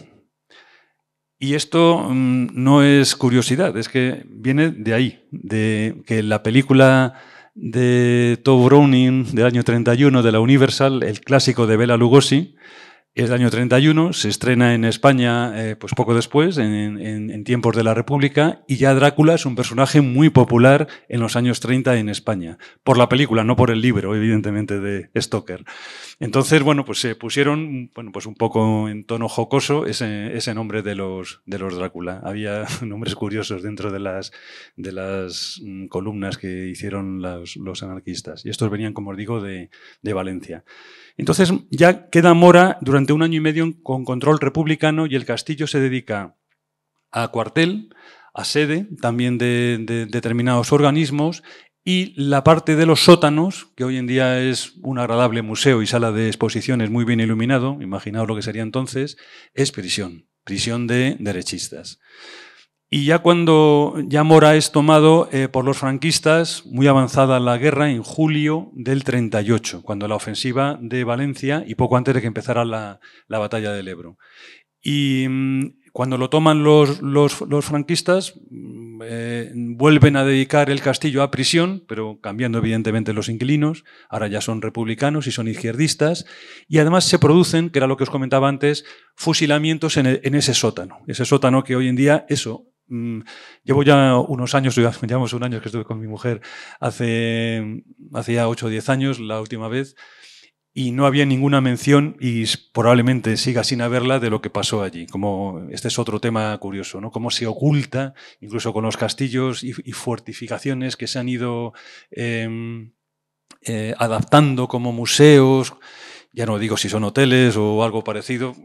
Y esto no es curiosidad, es que viene de ahí, de que la película de Tove Browning del año 31 de la Universal, el clásico de Bela Lugosi, es del año 31, se estrena en España pues poco después, en tiempos de la República, y ya Drácula es un personaje muy popular en los años 30 en España, por la película, no por el libro, evidentemente, de Stoker. Entonces, bueno, pues se pusieron, bueno, pues un poco en tono jocoso ese nombre de los Drácula. Había nombres curiosos dentro de las columnas que hicieron los anarquistas, y estos venían, como os digo, de Valencia. Entonces ya queda Mora durante 1 año y medio con control republicano y el castillo se dedica a cuartel, a sede también de determinados organismos y la parte de los sótanos, que hoy en día es un agradable museo y sala de exposiciones muy bien iluminado, imaginaos lo que sería entonces, es prisión de derechistas. Y ya cuando ya Mora es tomado por los franquistas, muy avanzada la guerra, en julio del 38, cuando la ofensiva de Valencia y poco antes de que empezara la batalla del Ebro. Y cuando lo toman los franquistas, vuelven a dedicar el castillo a prisión, pero cambiando evidentemente los inquilinos, ahora ya son republicanos y son izquierdistas, y además se producen, que era lo que os comentaba antes, fusilamientos en ese sótano que hoy en día, llevo ya unos años, llevamos un año que estuve con mi mujer, hacía 8 o 10 años la última vez, y no había ninguna mención, y probablemente siga sin haberla, de lo que pasó allí. Como este es otro tema curioso, ¿no? Cómo se oculta, incluso con los castillos y fortificaciones que se han ido adaptando como museos, ya no digo si son hoteles o algo parecido,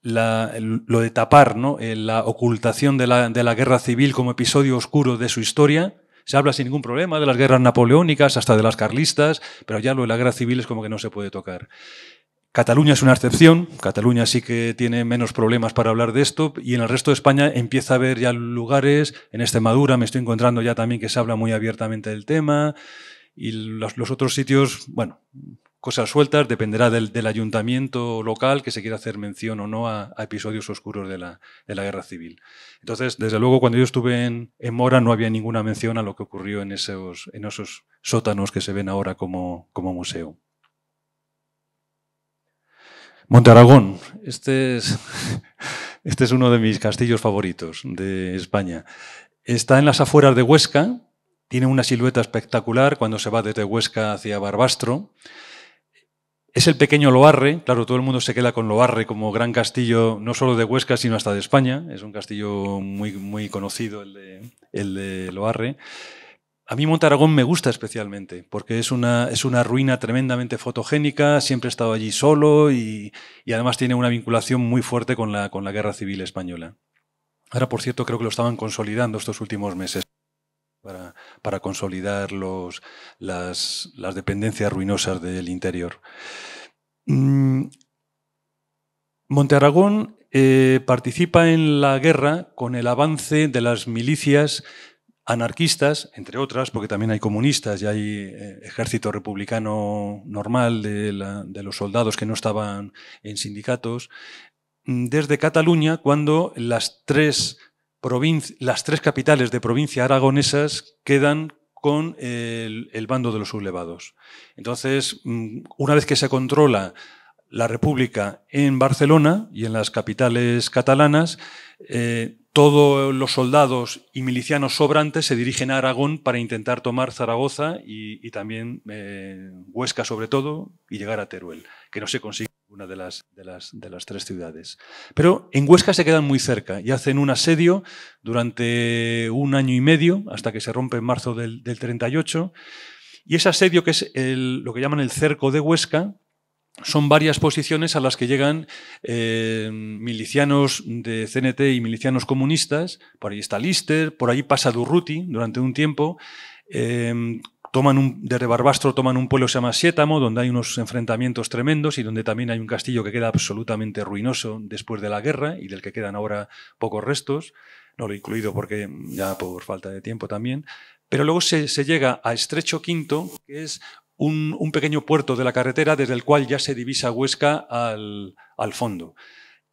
lo de tapar, ¿no? La ocultación de la guerra civil como episodio oscuro de su historia. Se habla sin ningún problema de las guerras napoleónicas, hasta de las carlistas, pero ya lo de la guerra civil es como que no se puede tocar. Cataluña es una excepción, Cataluña sí que tiene menos problemas para hablar de esto, y en el resto de España empieza a haber ya lugares, en Extremadura me estoy encontrando ya también que se habla muy abiertamente del tema, y los otros sitios, bueno, cosas sueltas, dependerá del ayuntamiento local que se quiera hacer mención o no a episodios oscuros de la guerra civil. Entonces, desde luego, cuando yo estuve en Mora no había ninguna mención a lo que ocurrió en esos sótanos que se ven ahora como museo. Montearagón, este es uno de mis castillos favoritos de España. Está en las afueras de Huesca, tiene una silueta espectacular cuando se va desde Huesca hacia Barbastro. Es el pequeño Loarre, claro, todo el mundo se queda con Loarre como gran castillo, no solo de Huesca, sino hasta de España. Es un castillo muy conocido, el de Loarre. A mí Montearagón me gusta especialmente, porque es una ruina tremendamente fotogénica, siempre he estado allí solo y además tiene una vinculación muy fuerte con la Guerra Civil Española. Ahora, por cierto, creo que lo estaban consolidando estos últimos meses para consolidar las dependencias ruinosas del interior. Montearagón participa en la guerra con el avance de las milicias anarquistas, entre otras, porque también hay comunistas y hay ejército republicano normal de los soldados que no estaban en sindicatos, desde Cataluña, cuando las tres capitales de provincia aragonesas quedan con el bando de los sublevados. Entonces, una vez que se controla la República en Barcelona y en las capitales catalanas, todos los soldados y milicianos sobrantes se dirigen a Aragón para intentar tomar Zaragoza y también Huesca sobre todo, y llegar a Teruel, que no se consigue una de las tres ciudades. Pero en Huesca se quedan muy cerca y hacen un asedio durante 1 año y medio, hasta que se rompe en marzo del 38, y ese asedio, que es lo que llaman el cerco de Huesca, son varias posiciones a las que llegan milicianos de CNT y milicianos comunistas. Por ahí está Lister, por ahí pasa Durruti durante un tiempo. Desde Barbastro toman un pueblo que se llama Siétamo, donde hay unos enfrentamientos tremendos y donde también hay un castillo que queda absolutamente ruinoso después de la guerra y del que quedan ahora pocos restos. No lo he incluido porque ya por falta de tiempo también. Pero luego se llega a Estrecho Quinto, que es un pequeño puerto de la carretera desde el cual ya se divisa Huesca al fondo.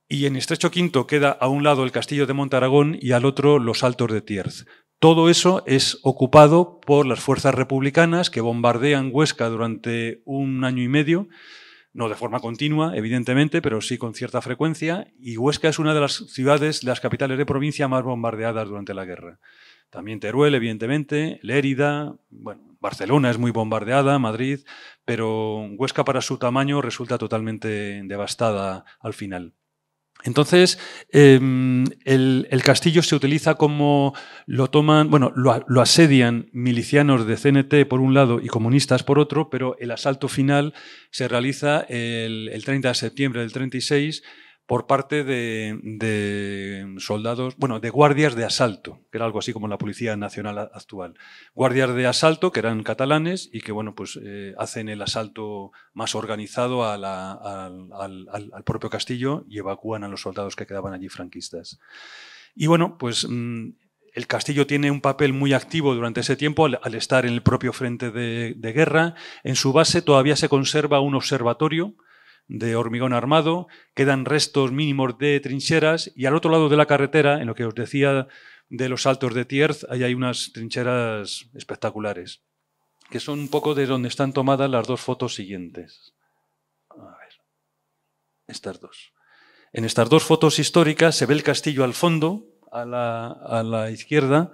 Y en Estrecho Quinto queda a un lado el castillo de Montearagón y al otro los Altos de Tierz. Todo eso es ocupado por las fuerzas republicanas que bombardean Huesca durante 1 año y medio, no de forma continua, evidentemente, pero sí con cierta frecuencia, y Huesca es una de las ciudades, las capitales de provincia más bombardeadas durante la guerra. También Teruel, evidentemente, Lérida, bueno, Barcelona es muy bombardeada, Madrid, pero Huesca para su tamaño resulta totalmente devastada al final. Entonces, el castillo se utiliza como lo asedian milicianos de CNT por un lado y comunistas por otro, pero el asalto final se realiza el 30 de septiembre del 36 por parte de soldados, de guardias de asalto, que era algo así como la Policía Nacional actual. Guardias de asalto que eran catalanes y que hacen el asalto más organizado al propio castillo y evacúan a los soldados que quedaban allí franquistas. Y el castillo tiene un papel muy activo durante ese tiempo al estar en el propio frente de guerra. En su base todavía se conserva un observatorio de hormigón armado, quedan restos mínimos de trincheras y al otro lado de la carretera, en lo que os decía de los Altos de Tierz, ahí hay unas trincheras espectaculares, que son un poco de donde están tomadas las 2 fotos siguientes. A ver, estas 2. En estas 2 fotos históricas se ve el castillo al fondo, a la izquierda.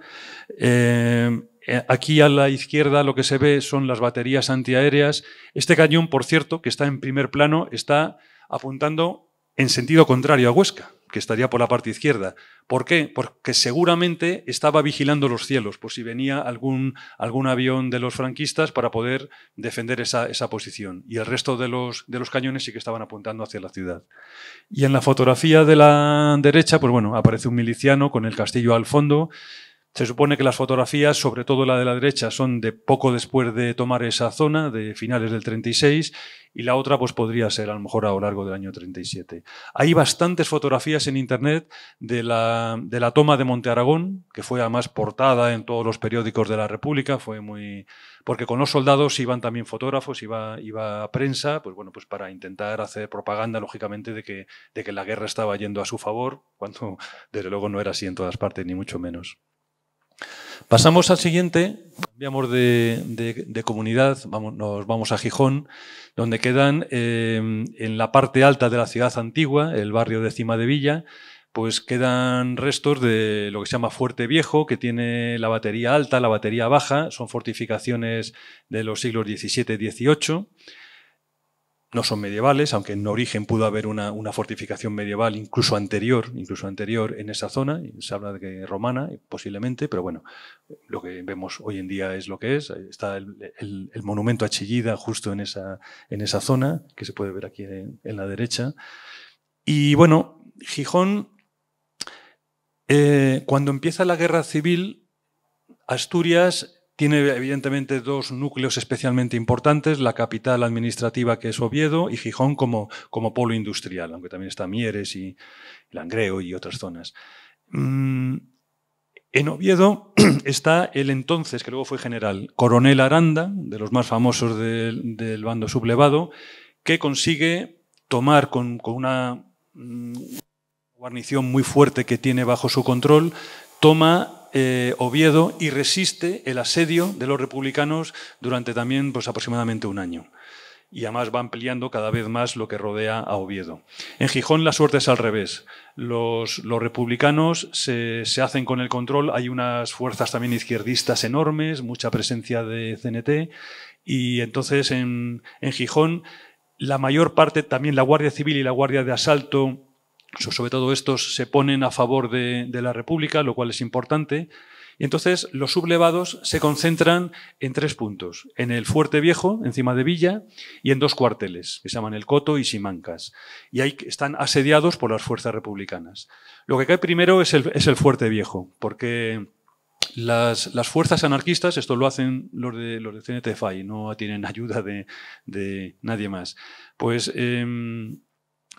Aquí a la izquierda lo que se ve son las baterías antiaéreas. Este cañón, por cierto, que está en primer plano, está apuntando en sentido contrario a Huesca, que estaría por la parte izquierda. ¿Por qué? Porque seguramente estaba vigilando los cielos, por si venía algún avión de los franquistas para poder defender esa posición. Y el resto de los cañones sí que estaban apuntando hacia la ciudad. Y en la fotografía de la derecha, aparece un miliciano con el castillo al fondo. Se supone que las fotografías, sobre todo la de la derecha, son de poco después de tomar esa zona, de finales del 36, y la otra pues podría ser a lo mejor a lo largo del año 37. Hay bastantes fotografías en internet de la toma de Monte Aragón, que fue además portada en todos los periódicos de la República, fue muy... porque con los soldados iban también fotógrafos, iba prensa, pues bueno, pues para intentar hacer propaganda, lógicamente, de que la guerra estaba yendo a su favor, cuando desde luego no era así en todas partes, ni mucho menos. Pasamos al siguiente, cambiamos de comunidad, nos vamos a Gijón, donde quedan en la parte alta de la ciudad antigua, el barrio de Cimadevilla, pues quedan restos de lo que se llama Fuerte Viejo, que tiene la batería alta, la batería baja, son fortificaciones de los siglos XVII y XVIII. No son medievales, aunque en origen pudo haber una fortificación medieval incluso anterior en esa zona. Se habla de que romana, posiblemente, pero bueno, lo que vemos hoy en día es lo que es. Está el monumento a Chillida justo en esa zona, que se puede ver aquí en la derecha. Y bueno, Gijón, cuando empieza la guerra civil, Asturias tiene evidentemente dos núcleos especialmente importantes, la capital administrativa, que es Oviedo, y Gijón como polo industrial, aunque también está Mieres y Langreo y otras zonas. En Oviedo está el entonces, que luego fue general, coronel Aranda, de los más famosos del bando sublevado, que consigue tomar con una guarnición muy fuerte que tiene bajo su control, toma Oviedo y resiste el asedio de los republicanos durante también pues, aproximadamente un año. Y además va ampliando cada vez más lo que rodea a Oviedo. En Gijón la suerte es al revés. Los republicanos se hacen con el control. Hay unas fuerzas también izquierdistas enormes, mucha presencia de CNT. Y entonces en Gijón la mayor parte, también la Guardia Civil y la Guardia de Asalto, sobre todo estos, se ponen a favor de la República, lo cual es importante. Y entonces los sublevados se concentran en 3 puntos. En el Fuerte Viejo, en Cimadevilla, y en 2 cuarteles, que se llaman El Coto y Simancas. Y ahí están asediados por las fuerzas republicanas. Lo que cae primero es el Fuerte Viejo, porque las fuerzas anarquistas, esto lo hacen los de CNT-FAI, no tienen ayuda de nadie más, pues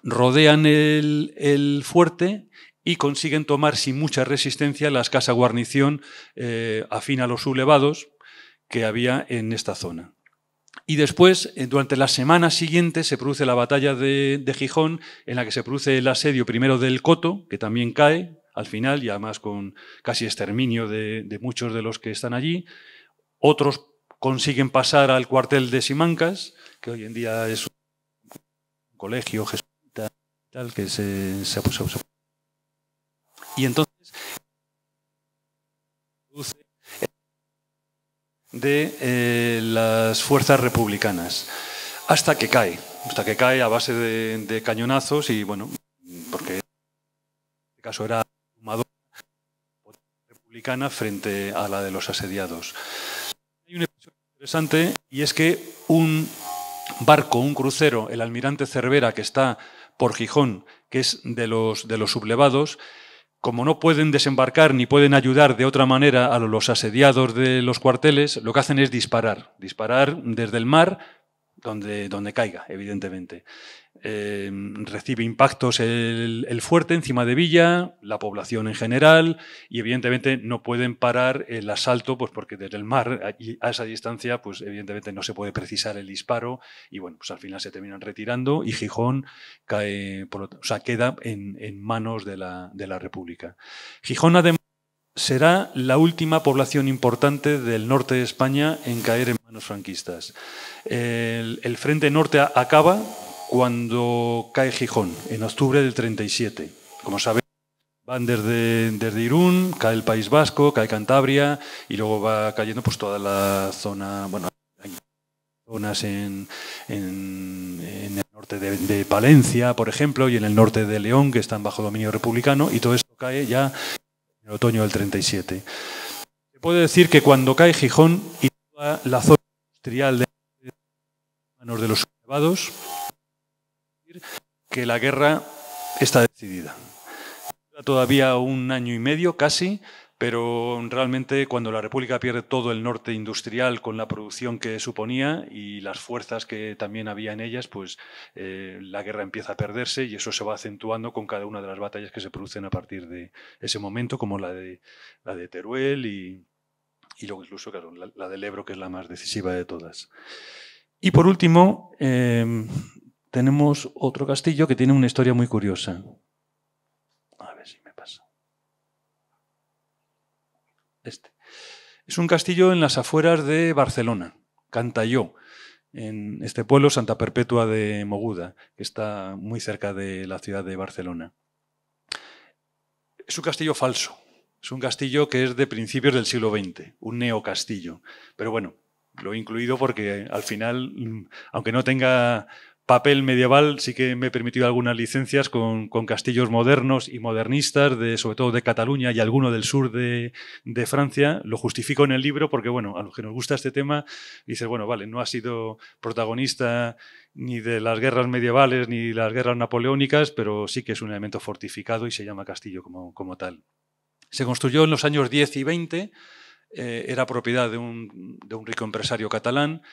rodean el fuerte y consiguen tomar sin mucha resistencia la escasa guarnición afín a los sublevados que había en esta zona. Y después, durante la semana siguiente, se produce la batalla de Gijón, en la que se produce el asedio primero del Coto, que también cae al final, y además con casi exterminio de muchos de los que están allí. Otros consiguen pasar al cuartel de Simancas, que hoy en día es un colegio jesuita, tal, que se puso. Y entonces produce de las fuerzas republicanas, hasta que cae a base de cañonazos y bueno, porque en este caso era una republicana frente a la de los asediados. Hay un episodio interesante y es que un barco, un crucero, el Almirante Cervera, que está por Gijón, que es de los sublevados, como no pueden desembarcar ni pueden ayudar de otra manera a los asediados de los cuarteles, lo que hacen es disparar desde el mar donde caiga, evidentemente. Recibe impactos el fuerte en Cimadevilla, la población en general, y evidentemente no pueden parar el asalto, pues porque desde el mar a esa distancia, pues evidentemente no se puede precisar el disparo, y bueno, pues al final se terminan retirando y Gijón cae, queda en manos de la República. Gijón además será la última población importante del norte de España en caer en manos franquistas. El Frente Norte acaba cuando cae Gijón, en octubre del 37. Como sabéis, van desde Irún, cae el País Vasco, cae Cantabria y luego va cayendo pues toda la zona, bueno, hay zonas en el norte de Palencia, por ejemplo, y en el norte de León, que están bajo dominio republicano, y todo esto cae ya en el otoño del 37. Se puede decir que cuando cae Gijón y toda la zona industrial de manos de los sublevados, que la guerra está decidida. Todavía un año y medio casi, pero realmente cuando la República pierde todo el norte industrial con la producción que suponía y las fuerzas que también había en ellas, pues la guerra empieza a perderse y eso se va acentuando con cada una de las batallas que se producen a partir de ese momento, como la de Teruel y luego incluso, claro, la del Ebro, que es la más decisiva de todas. Y por último, tenemos otro castillo que tiene una historia muy curiosa. A ver si me pasa. Este. Es un castillo en las afueras de Barcelona, Cantalló, en este pueblo, Santa Perpetua de Moguda, que está muy cerca de la ciudad de Barcelona. Es un castillo falso. Es un castillo que es de principios del siglo XX, un neocastillo. Pero bueno, lo he incluido porque al final, aunque no tenga papel medieval, sí que me he permitido algunas licencias con castillos modernos y modernistas, sobre todo de Cataluña y alguno del sur de Francia. Lo justifico en el libro porque, bueno, a los que nos gusta este tema, dices, bueno, vale, no ha sido protagonista ni de las guerras medievales ni las guerras napoleónicas, pero sí que es un elemento fortificado y se llama castillo como tal. Se construyó en los años 10 y 20, era propiedad de un rico empresario catalán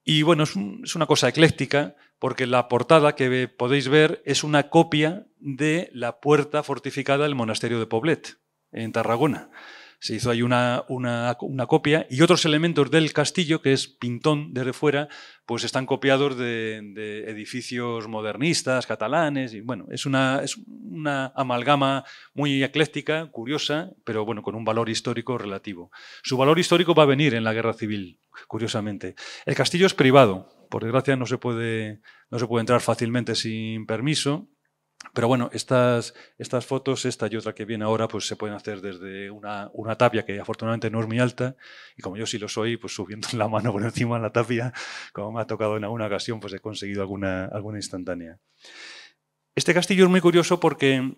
y bueno, es una cosa ecléctica porque la portada que podéis ver es una copia de la puerta fortificada del monasterio de Poblet, en Tarragona. Se hizo ahí una copia y otros elementos del castillo, que es pintón desde fuera, pues están copiados de edificios modernistas, catalanes. Y bueno, es una amalgama muy ecléctica, curiosa, pero bueno, con un valor histórico relativo. Su valor histórico va a venir en la Guerra Civil, curiosamente. El castillo es privado, por desgracia no se puede entrar fácilmente sin permiso. Pero bueno, estas fotos, esta y otra que viene ahora, pues se pueden hacer desde una tapia que afortunadamente no es muy alta y como yo sí lo soy, pues subiendo la mano por encima de la tapia, como me ha tocado en alguna ocasión, pues he conseguido alguna instantánea. Este castillo es muy curioso porque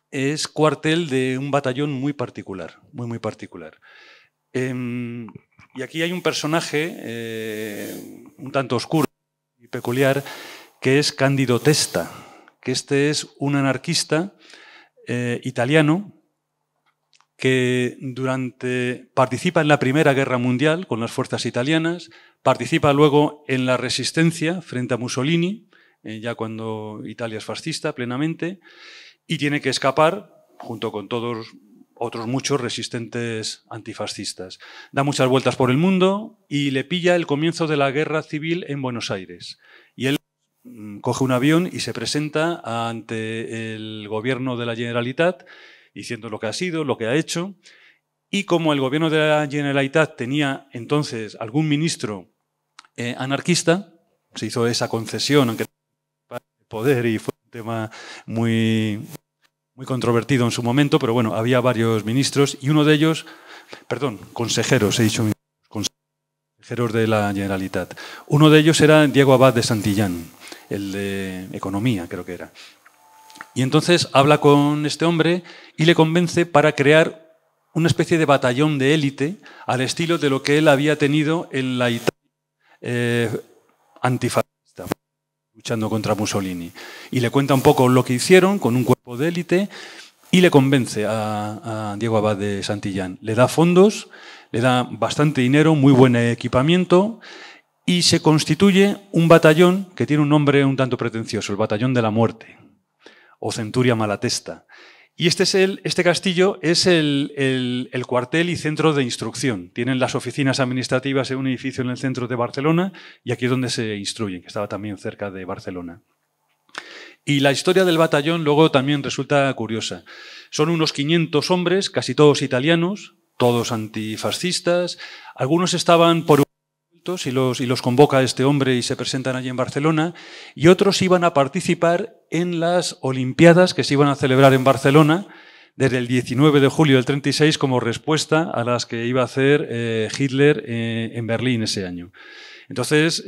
es cuartel de un batallón muy particular, muy particular. Y aquí hay un personaje un tanto oscuro y peculiar que es Cándido Testa, que este es un anarquista italiano que participa en la Primera Guerra Mundial con las fuerzas italianas, participa luego en la resistencia frente a Mussolini, ya cuando Italia es fascista plenamente, y tiene que escapar junto con todos otros muchos resistentes antifascistas. Da muchas vueltas por el mundo y le pilla el comienzo de la Guerra Civil en Buenos Aires. Y él coge un avión y se presenta ante el gobierno de la Generalitat diciendo lo que ha sido, lo que ha hecho. Y como el gobierno de la Generalitat tenía entonces algún ministro anarquista, se hizo esa concesión, aunque el poder y fue un tema muy controvertido en su momento, pero bueno, había varios ministros y uno de ellos, consejeros, he dicho, consejeros de la Generalitat. Uno de ellos era Diego Abad de Santillán, el de Economía, creo que era. Y entonces habla con este hombre y le convence para crear una especie de batallón de élite al estilo de lo que él había tenido en la Italia antifascista, luchando contra Mussolini. Y le cuenta un poco lo que hicieron con un cuerpo de élite y le convence a Diego Abad de Santillán. Le da fondos, le da bastante dinero, muy buen equipamiento y se constituye un batallón que tiene un nombre un tanto pretencioso, el Batallón de la Muerte o Centuria Malatesta. Y este castillo es el cuartel y centro de instrucción. Tienen las oficinas administrativas en un edificio en el centro de Barcelona y aquí es donde se instruyen, que estaba también cerca de Barcelona. Y la historia del batallón luego también resulta curiosa. Son unos 500 hombres, casi todos italianos, todos antifascistas. Algunos estaban por y los convoca este hombre y se presentan allí en Barcelona, y otros iban a participar en las Olimpiadas que se iban a celebrar en Barcelona desde el 19 de julio del 36 como respuesta a las que iba a hacer Hitler en Berlín ese año. Entonces,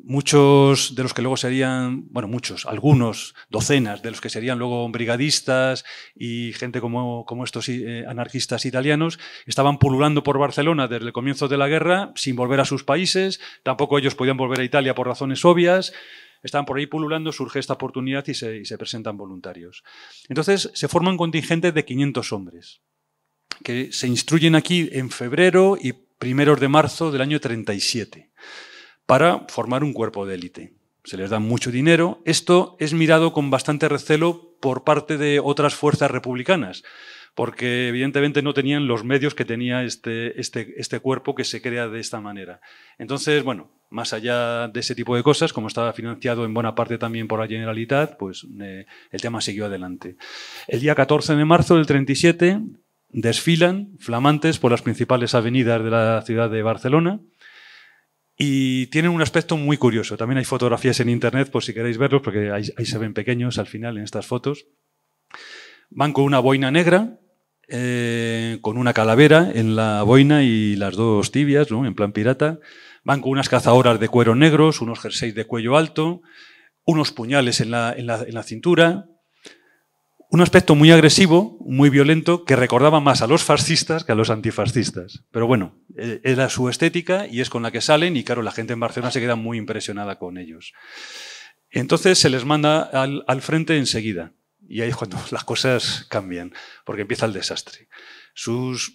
muchos de los que luego serían, algunos, docenas de los que serían luego brigadistas y gente como estos anarquistas italianos, estaban pululando por Barcelona desde el comienzo de la guerra sin volver a sus países, tampoco ellos podían volver a Italia por razones obvias, estaban por ahí pululando, surge esta oportunidad y se presentan voluntarios. Entonces, se forma un contingente de 500 hombres. que se instruyen aquí en febrero y primeros de marzo del año 37 para formar un cuerpo de élite. Se les da mucho dinero. Esto es mirado con bastante recelo por parte de otras fuerzas republicanas, porque evidentemente no tenían los medios que tenía este cuerpo que se crea de esta manera. Entonces, bueno, más allá de ese tipo de cosas, como estaba financiado en buena parte también por la Generalitat, pues el tema siguió adelante. El día 14 de marzo del 37 desfilan flamantes por las principales avenidas de la ciudad de Barcelona y tienen un aspecto muy curioso. También hay fotografías en internet por si queréis verlos, porque ahí se ven pequeños al final en estas fotos. Van con una boina negra, con una calavera en la boina y las dos tibias, ¿no?, en plan pirata. Van con unas cazadoras de cuero negros, unos jerseys de cuello alto, unos puñales en la cintura. Un aspecto muy agresivo, muy violento, que recordaba más a los fascistas que a los antifascistas. Pero bueno, era su estética y es con la que salen y claro, la gente en Barcelona se queda muy impresionada con ellos. Entonces se les manda al frente enseguida y ahí es cuando las cosas cambian, porque empieza el desastre. Sus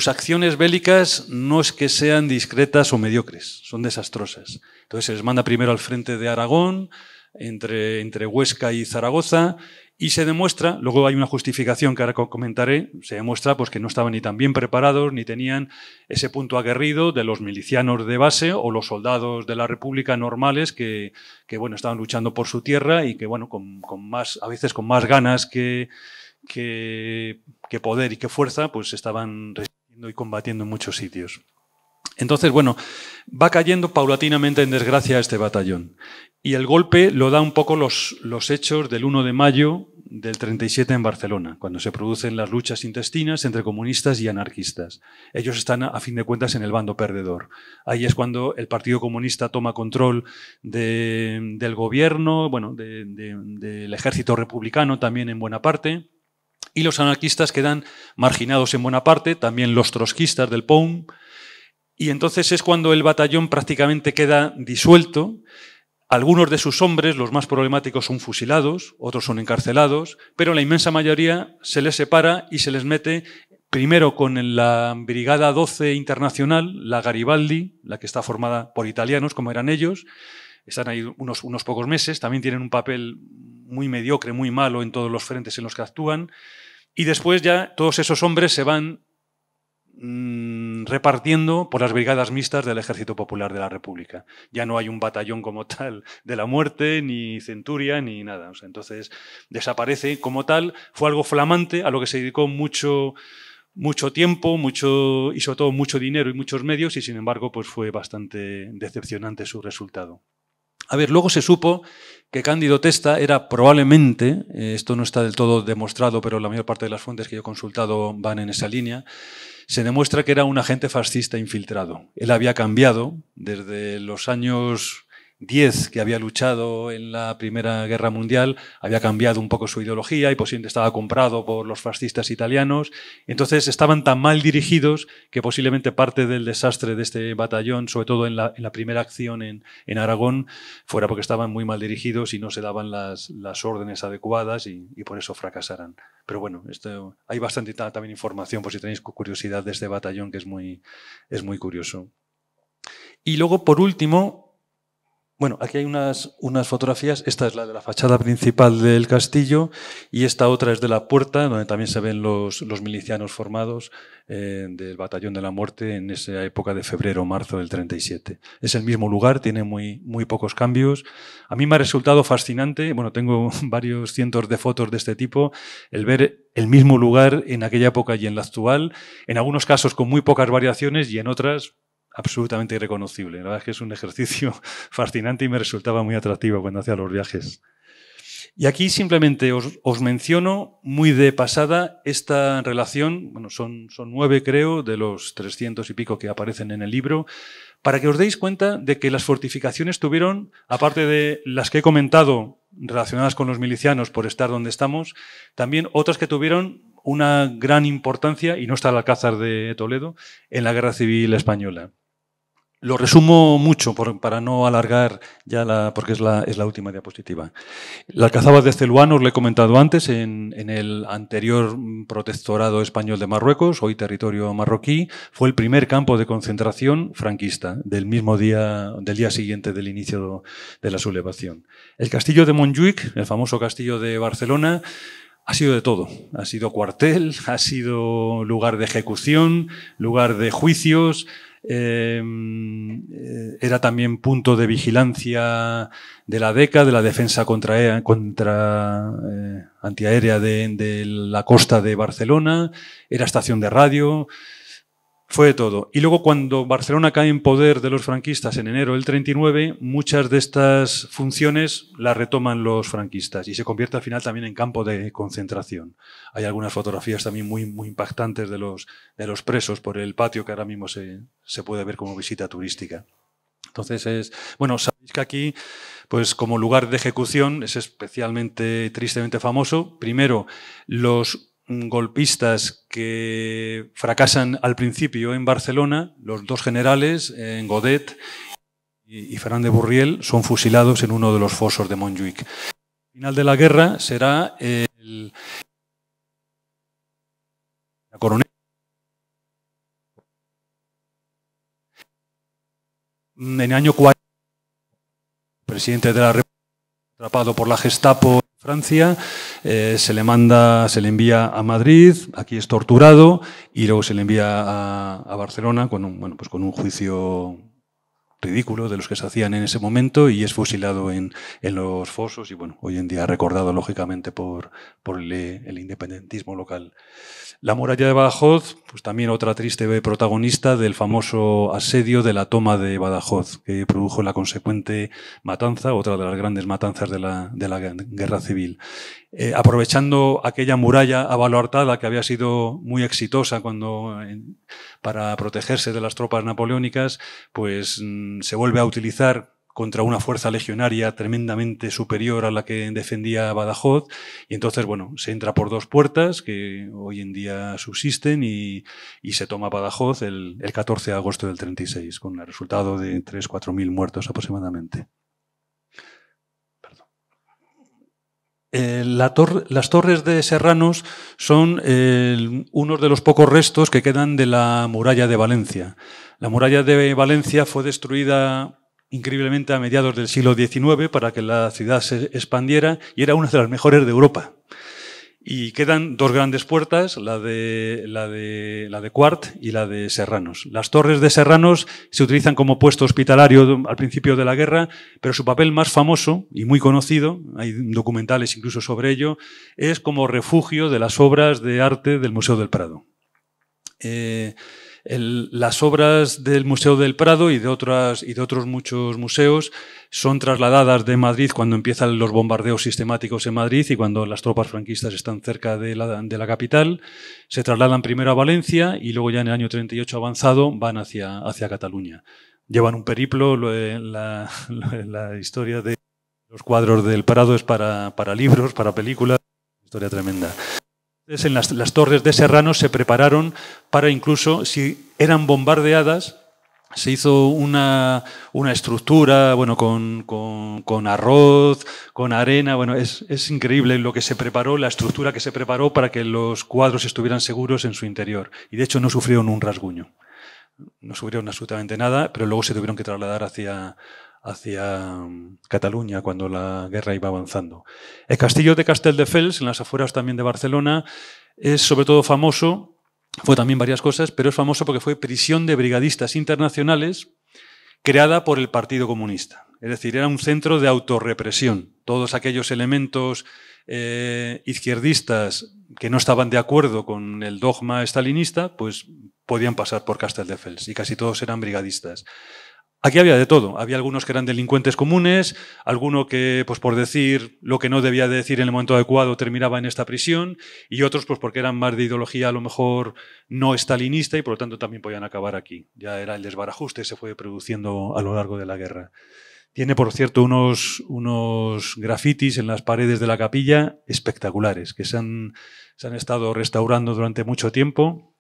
acciones bélicas no es que sean discretas o mediocres, son desastrosas. Entonces se les manda primero al frente de Aragón, entre Huesca y Zaragoza, y se demuestra, luego hay una justificación que ahora comentaré, se demuestra pues, que no estaban ni tan bien preparados, ni tenían ese punto aguerrido de los milicianos de base o los soldados de la República normales que bueno, estaban luchando por su tierra y que bueno, a veces con más ganas que poder y que fuerza, pues estaban resistiendo y combatiendo en muchos sitios. Entonces, bueno, va cayendo paulatinamente en desgracia este batallón. Y el golpe lo da un poco los hechos del 1 de mayo del 37 en Barcelona, cuando se producen las luchas intestinas entre comunistas y anarquistas. Ellos están, a fin de cuentas, en el bando perdedor. Ahí es cuando el Partido Comunista toma control del gobierno, bueno, del ejército republicano también en buena parte, y los anarquistas quedan marginados en buena parte, también los trotskistas del POUM, y entonces es cuando el batallón prácticamente queda disuelto. Algunos de sus hombres, los más problemáticos, son fusilados, otros son encarcelados, pero la inmensa mayoría se les separa y se les mete primero con la Brigada 12 Internacional, la Garibaldi, la que está formada por italianos, como eran ellos. Están ahí unos pocos meses, también tienen un papel muy mediocre, muy malo en todos los frentes en los que actúan. Y después ya todos esos hombres se van repartiendo por las brigadas mixtas del Ejército Popular de la República. Ya no hay un batallón como tal de la muerte, ni centuria, ni nada. O sea, entonces desaparece como tal. Fue algo flamante a lo que se dedicó mucho tiempo, y sobre todo mucho dinero y muchos medios, y sin embargo pues fue bastante decepcionante su resultado. A ver, luego se supo que Cándido Testa era probablemente, esto no está del todo demostrado, pero la mayor parte de las fuentes que yo he consultado van en esa línea, se demuestra que era un agente fascista infiltrado. Él había cambiado desde los años 10, que había luchado en la Primera Guerra Mundial, había cambiado un poco su ideología y posiblemente estaba comprado por los fascistas italianos. Entonces estaban tan mal dirigidos que posiblemente parte del desastre de este batallón, sobre todo en la primera acción en Aragón, fuera porque estaban muy mal dirigidos y no se daban las órdenes adecuadas y por eso fracasaran. Pero bueno, hay bastante también información por si tenéis curiosidad de este batallón, que es muy curioso. Y luego, por último, bueno, aquí hay unas fotografías. Esta es la de la fachada principal del castillo y esta otra es de la puerta, donde también se ven los milicianos formados del Batallón de la Muerte en esa época de febrero o marzo del 37. Es el mismo lugar, tiene muy pocos cambios. A mí me ha resultado fascinante, bueno, tengo varios cientos de fotos de este tipo, el ver el mismo lugar en aquella época y en la actual, en algunos casos con muy pocas variaciones y en otras absolutamente irreconocible. La verdad es que es un ejercicio fascinante y me resultaba muy atractivo cuando hacía los viajes. Y aquí simplemente os menciono muy de pasada esta relación, bueno, son 9 creo, de los 300 y pico que aparecen en el libro, para que os deis cuenta de que las fortificaciones tuvieron, aparte de las que he comentado relacionadas con los milicianos por estar donde estamos, también otras que tuvieron una gran importancia, y no está el Alcázar de Toledo, en la Guerra Civil Española. Lo resumo mucho para no alargar ya porque es la última diapositiva. La Alcazaba de Celuano, os lo he comentado antes, en el anterior protectorado español de Marruecos, hoy territorio marroquí, fue el primer campo de concentración franquista del día siguiente del inicio de la sublevación. El castillo de Montjuïc, el famoso castillo de Barcelona, ha sido de todo. Ha sido cuartel, ha sido lugar de ejecución, lugar de juicios. Era también punto de vigilancia de la DECA, de la defensa antiaérea de la costa de Barcelona, era estación de radio, fue de todo. Y luego cuando Barcelona cae en poder de los franquistas en enero del 39, muchas de estas funciones las retoman los franquistas y se convierte al final también en campo de concentración. Hay algunas fotografías también muy impactantes de los presos por el patio que ahora mismo se puede ver como visita turística. Entonces, sabéis que aquí, pues como lugar de ejecución, es especialmente, tristemente famoso. Primero, los golpistas que fracasan al principio en Barcelona, los dos generales, Godet y Ferran de Burriel, son fusilados en uno de los fosos de Montjuïc. El final de la guerra será la coronel. En el año 40, el presidente de la República, atrapado por la Gestapo en Francia, se le envía a Madrid, aquí es torturado y luego se le envía a Barcelona con un juicio ridículo de los que se hacían en ese momento y es fusilado en los fosos y hoy en día recordado lógicamente por el independentismo local. La muralla de Badajoz, pues también otra triste protagonista del famoso asedio de la toma de Badajoz, que produjo la consecuente matanza, otra de las grandes matanzas de la guerra civil. Aprovechando aquella muralla abaluartada que había sido muy exitosa para protegerse de las tropas napoleónicas, pues se vuelve a utilizar contra una fuerza legionaria tremendamente superior a la que defendía Badajoz, y entonces, se entra por dos puertas que hoy en día subsisten y se toma Badajoz el 14 de agosto del 36, con el resultado de 3.000 o 4.000 muertos aproximadamente. Las torres de Serranos son uno de los pocos restos que quedan de la muralla de Valencia. La muralla de Valencia fue destruida increíblemente a mediados del siglo XIX para que la ciudad se expandiera y era una de las mejores de Europa. Y quedan dos grandes puertas, la de Quart y la de Serranos. Las torres de Serranos se utilizan como puesto hospitalario al principio de la guerra, pero su papel más famoso y muy conocido, hay documentales incluso sobre ello, es como refugio de las obras de arte del Museo del Prado. Las obras del Museo del Prado y de otros muchos museos son trasladadas de Madrid cuando empiezan los bombardeos sistemáticos en Madrid y cuando las tropas franquistas están cerca de la capital. Se trasladan primero a Valencia y luego ya en el año 38 avanzado van hacia Cataluña. Llevan un periplo, la historia de los cuadros del Prado es para libros, para películas, historia tremenda. En las torres de Serranos se prepararon para incluso, si eran bombardeadas, se hizo una estructura con arroz, con arena. Es increíble lo que se preparó, la estructura que se preparó para que los cuadros estuvieran seguros en su interior. Y de hecho no sufrieron un rasguño. No sufrieron absolutamente nada, pero luego se tuvieron que trasladar hacia Cataluña cuando la guerra iba avanzando. El castillo de Castelldefels, en las afueras también de Barcelona, es sobre todo famoso, fue también varias cosas, pero es famoso porque fue prisión de brigadistas internacionales creada por el Partido Comunista. Es decir, era un centro de autorrepresión. Todos aquellos elementos izquierdistas que no estaban de acuerdo con el dogma estalinista, pues podían pasar por Castelldefels y casi todos eran brigadistas. Aquí había de todo. Había algunos que eran delincuentes comunes, alguno que, pues por decir lo que no debía de decir en el momento adecuado, terminaba en esta prisión, y otros pues porque eran más de ideología a lo mejor no estalinista y por lo tanto también podían acabar aquí. Ya era el desbarajuste que se fue produciendo a lo largo de la guerra. Tiene, por cierto, unos grafitis en las paredes de la capilla espectaculares, que se han estado restaurando durante mucho tiempo.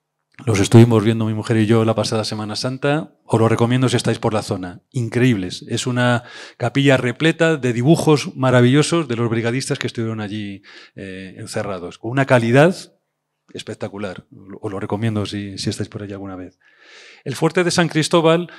Los estuvimos viendo mi mujer y yo la pasada Semana Santa. Os lo recomiendo si estáis por la zona. Increíbles. Es una capilla repleta de dibujos maravillosos de los brigadistas que estuvieron allí encerrados. Con una calidad espectacular. Os lo recomiendo si estáis por allí alguna vez. El fuerte de San Cristóbal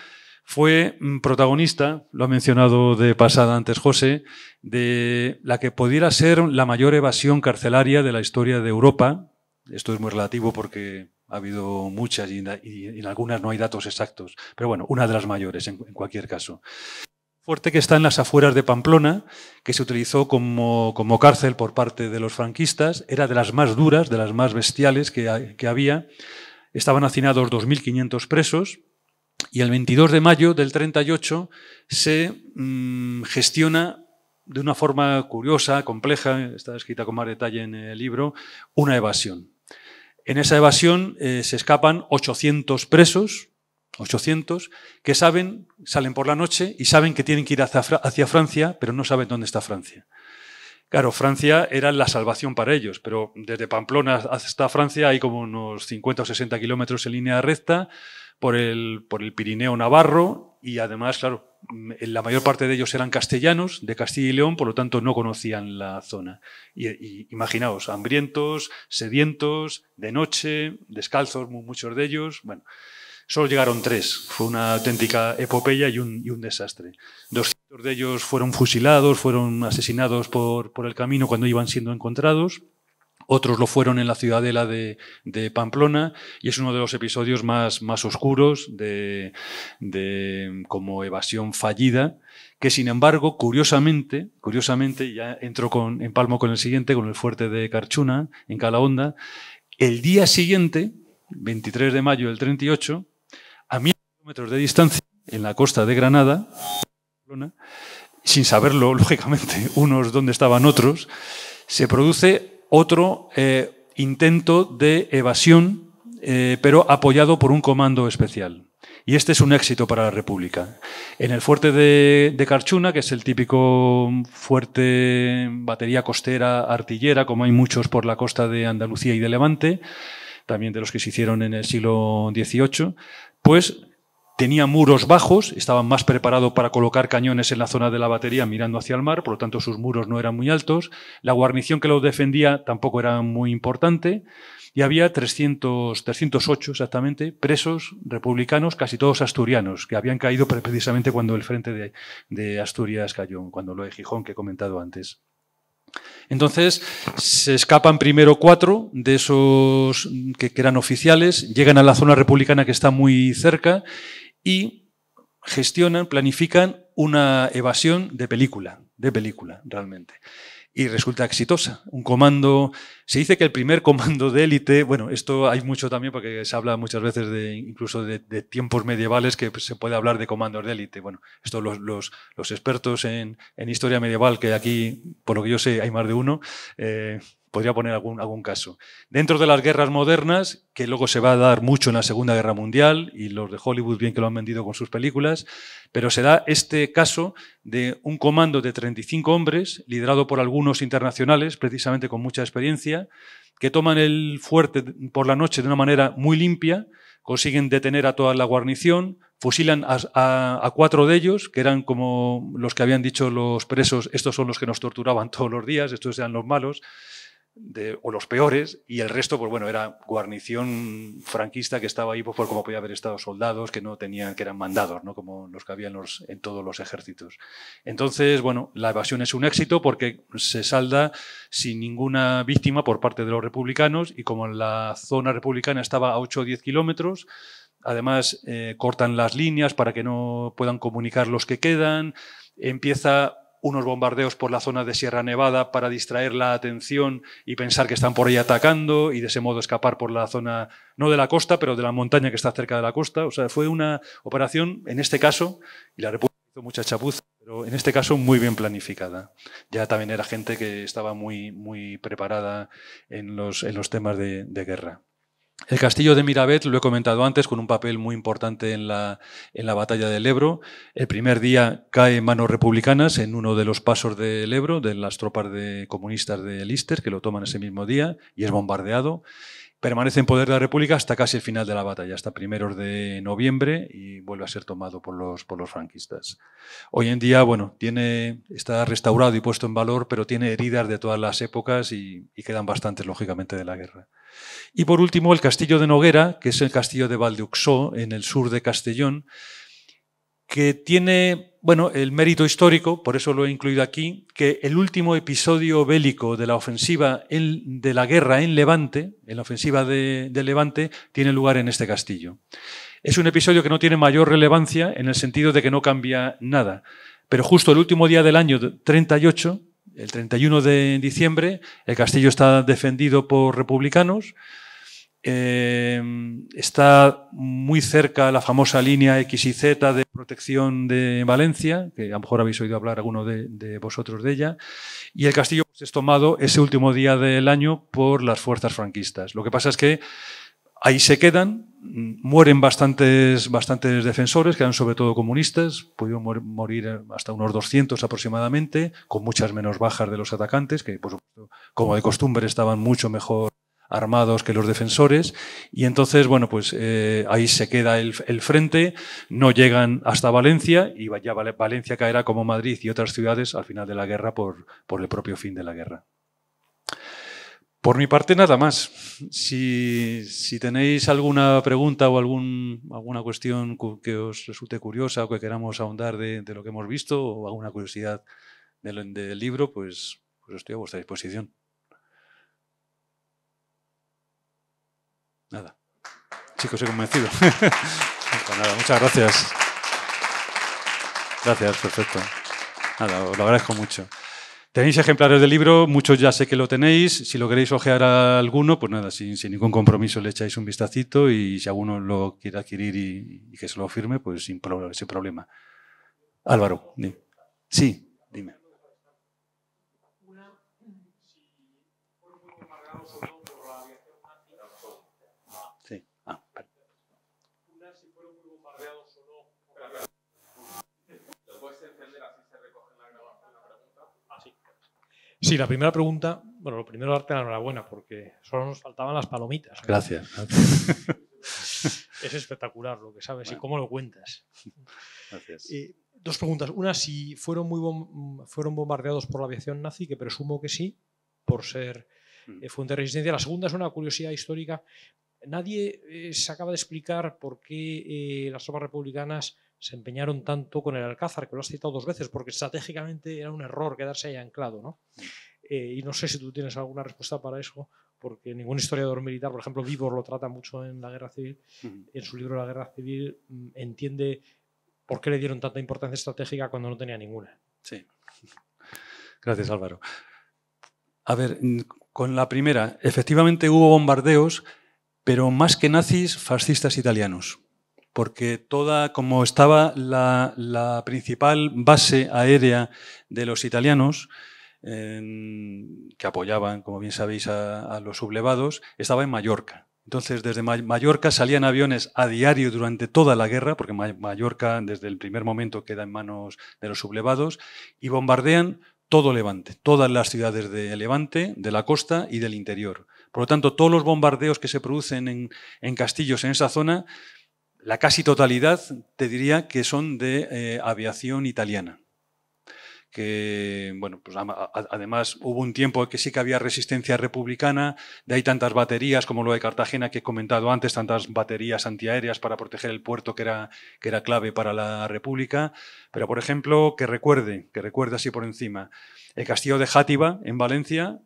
fue protagonista, lo ha mencionado de pasada antes José, de la que pudiera ser la mayor evasión carcelaria de la historia de Europa. Esto es muy relativo porque ha habido muchas y en algunas no hay datos exactos. Pero bueno, una de las mayores en cualquier caso. Fuerte que está en las afueras de Pamplona, que se utilizó como cárcel por parte de los franquistas. Era de las más duras, de las más bestiales que había. Estaban hacinados 2.500 presos. Y el 22 de mayo del 38 se gestiona de una forma curiosa, compleja, está escrita con más detalle en el libro, una evasión. En esa evasión se escapan 800 presos, 800, que salen por la noche y saben que tienen que ir hacia Francia, pero no saben dónde está Francia. Claro, Francia era la salvación para ellos, pero desde Pamplona hasta Francia hay como unos 50 o 60 kilómetros en línea recta por el Pirineo navarro y además, claro, la mayor parte de ellos eran castellanos, de Castilla y León, por lo tanto no conocían la zona. Y imaginaos, hambrientos, sedientos, de noche, descalzos, muchos de ellos. Bueno, solo llegaron 3. Fue una auténtica epopeya y un desastre. 200 de ellos fueron fusilados, fueron asesinados por el camino cuando iban siendo encontrados. Otros lo fueron en la ciudadela de Pamplona y es uno de los episodios más oscuros de como evasión fallida, que sin embargo, curiosamente, ya empalmo con el siguiente, con el fuerte de Carchuna, en Calahonda, el día siguiente, 23 de mayo del 38, a 1.000 kilómetros de distancia, en la costa de Granada, sin saberlo, lógicamente, unos dónde estaban otros, se produce otro intento de evasión, pero apoyado por un comando especial. Y este es un éxito para la República. En el fuerte de Carchuna, que es el típico fuerte batería costera artillera, como hay muchos por la costa de Andalucía y de Levante, también de los que se hicieron en el siglo XVIII, pues tenía muros bajos, estaban más preparados para colocar cañones en la zona de la batería mirando hacia el mar, por lo tanto sus muros no eran muy altos. La guarnición que los defendía tampoco era muy importante y había 308 exactamente presos republicanos, casi todos asturianos, que habían caído precisamente cuando el frente de Asturias cayó, cuando lo de Gijón que he comentado antes. Entonces se escapan primero 4 de esos que eran oficiales, llegan a la zona republicana que está muy cerca y gestionan, planifican una evasión de película realmente. Y resulta exitosa. Un comando, se dice que el primer comando de élite, bueno, esto hay mucho también porque se habla muchas veces incluso de tiempos medievales que se puede hablar de comandos de élite. Bueno, esto los expertos en historia medieval, que aquí, por lo que yo sé, hay más de uno, podría poner algún caso. Dentro de las guerras modernas, que luego se va a dar mucho en la Segunda Guerra Mundial, y los de Hollywood bien que lo han vendido con sus películas, pero se da este caso de un comando de 35 hombres, liderado por algunos internacionales, precisamente con mucha experiencia, que toman el fuerte por la noche de una manera muy limpia, consiguen detener a toda la guarnición, fusilan a 4 de ellos, que eran como los que habían dicho los presos, estos son los que nos torturaban todos los días, estos eran los malos, o los peores, y el resto, pues bueno, era guarnición franquista que estaba ahí, pues como podía haber estado soldados que no tenían, que eran mandados, ¿no? Como los que había en todos los ejércitos. Entonces, bueno, la evasión es un éxito porque se salda sin ninguna víctima por parte de los republicanos, y como la zona republicana estaba a 8 o 10 kilómetros, además cortan las líneas para que no puedan comunicar los que quedan, empieza unos bombardeos por la zona de Sierra Nevada para distraer la atención y pensar que están por ahí atacando y de ese modo escapar por la zona, no de la costa, pero de la montaña que está cerca de la costa. O sea, fue una operación, en este caso, y la República hizo mucha chapuza, pero en este caso muy bien planificada. Ya también era gente que estaba muy preparada en los temas de guerra. El castillo de Miravet, lo he comentado antes, con un papel muy importante en la batalla del Ebro. El primer día cae en manos republicanas en uno de los pasos del Ebro, de las tropas comunistas de Lister, que lo toman ese mismo día, y es bombardeado. permanece en poder de la República hasta casi el final de la batalla, hasta primeros de noviembre, y vuelve a ser tomado por los franquistas. Hoy en día, bueno, está restaurado y puesto en valor, pero tiene heridas de todas las épocas y quedan bastantes, lógicamente, de la guerra. Y por último, el castillo de Noguera, que es el castillo de Valdeuxó, en el sur de Castellón, que tiene, bueno, el mérito histórico, por eso lo he incluido aquí, que el último episodio bélico de la ofensiva de la guerra en Levante, en la ofensiva de Levante, tiene lugar en este castillo. Es un episodio que no tiene mayor relevancia en el sentido de que no cambia nada, pero justo el último día del año 38, el 31 de diciembre, el castillo está defendido por republicanos. Está muy cerca la famosa línea X y Z de protección de Valencia, que a lo mejor habéis oído hablar alguno de vosotros de ella, y el castillo pues, es tomado ese último día del año por las fuerzas franquistas. Lo que pasa es que ahí se quedan, mueren bastantes defensores, que eran sobre todo comunistas, pudieron morir hasta unos 200 aproximadamente, con muchas menos bajas de los atacantes, que por supuesto, como de costumbre, estaban mucho mejor armados que los defensores, y entonces, bueno, pues ahí se queda el frente, no llegan hasta Valencia, y ya Valencia caerá como Madrid y otras ciudades al final de la guerra por el propio fin de la guerra. Por mi parte, nada más. Si tenéis alguna pregunta o alguna cuestión que os resulte curiosa o que queramos ahondar de lo que hemos visto, o alguna curiosidad del libro, pues estoy a vuestra disposición. Nada. Sí que os he convencido. Pues nada, muchas gracias. Gracias, perfecto. Nada, os lo agradezco mucho. Tenéis ejemplares del libro, muchos ya sé que lo tenéis. Si lo queréis ojear a alguno, pues nada, sin ningún compromiso le echáis un vistacito, y si alguno lo quiere adquirir y que se lo firme, pues sin problema. Álvaro, dime. Sí, dime. Sí, la primera pregunta, bueno, lo primero darte la enhorabuena porque solo nos faltaban las palomitas. Gracias. Es espectacular lo que sabes y cómo lo cuentas. Gracias. Dos preguntas. Una, si fueron bombardeados por la aviación nazi, que presumo que sí, por ser fuente de resistencia. La segunda es una curiosidad histórica. Nadie se acaba de explicar por qué las tropas republicanas se empeñaron tanto con el Alcázar, que lo has citado dos veces, porque estratégicamente era un error quedarse ahí anclado, ¿no? Y no sé si tú tienes alguna respuesta para eso, porque ningún historiador militar, por ejemplo, Vivor lo trata mucho en la Guerra Civil, en su libro La Guerra Civil, entiende por qué le dieron tanta importancia estratégica cuando no tenía ninguna. Sí. Gracias, Álvaro. A ver, con la primera, efectivamente hubo bombardeos, pero más que nazis, fascistas italianos. Porque como estaba la principal base aérea de los italianos, que apoyaban, como bien sabéis, a los sublevados, estaba en Mallorca. Entonces, desde Mallorca salían aviones a diario durante toda la guerra, porque Mallorca desde el primer momento queda en manos de los sublevados, y bombardean todo Levante, todas las ciudades de Levante, de la costa y del interior. Por lo tanto, todos los bombardeos que se producen en castillos en esa zona, la casi totalidad te diría que son de aviación italiana. Que, bueno, pues además hubo un tiempo que sí que había resistencia republicana, de ahí tantas baterías como lo de Cartagena que he comentado antes, tantas baterías antiaéreas para proteger el puerto que era clave para la República. Pero, por ejemplo, que recuerde así por encima, el castillo de Játiva en Valencia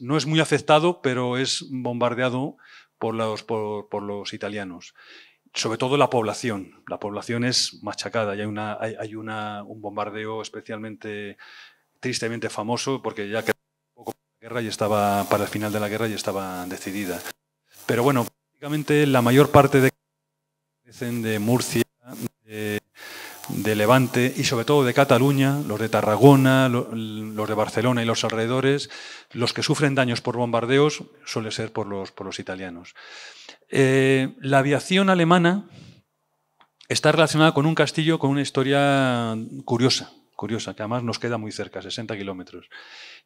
no es muy afectado, pero es bombardeado por los italianos. Sobre todo la población. La población es machacada y hay un bombardeo especialmente, tristemente famoso, porque ya quedaba poco para la guerra para el final de la guerra ya estaba decidida. Pero bueno, prácticamente la mayor parte de Murcia, de Levante y sobre todo de Cataluña, los de Tarragona, los de Barcelona y los alrededores, los que sufren daños por bombardeos suele ser por los italianos. La aviación alemana está relacionada con un castillo con una historia curiosa, que además nos queda muy cerca, 60 kilómetros.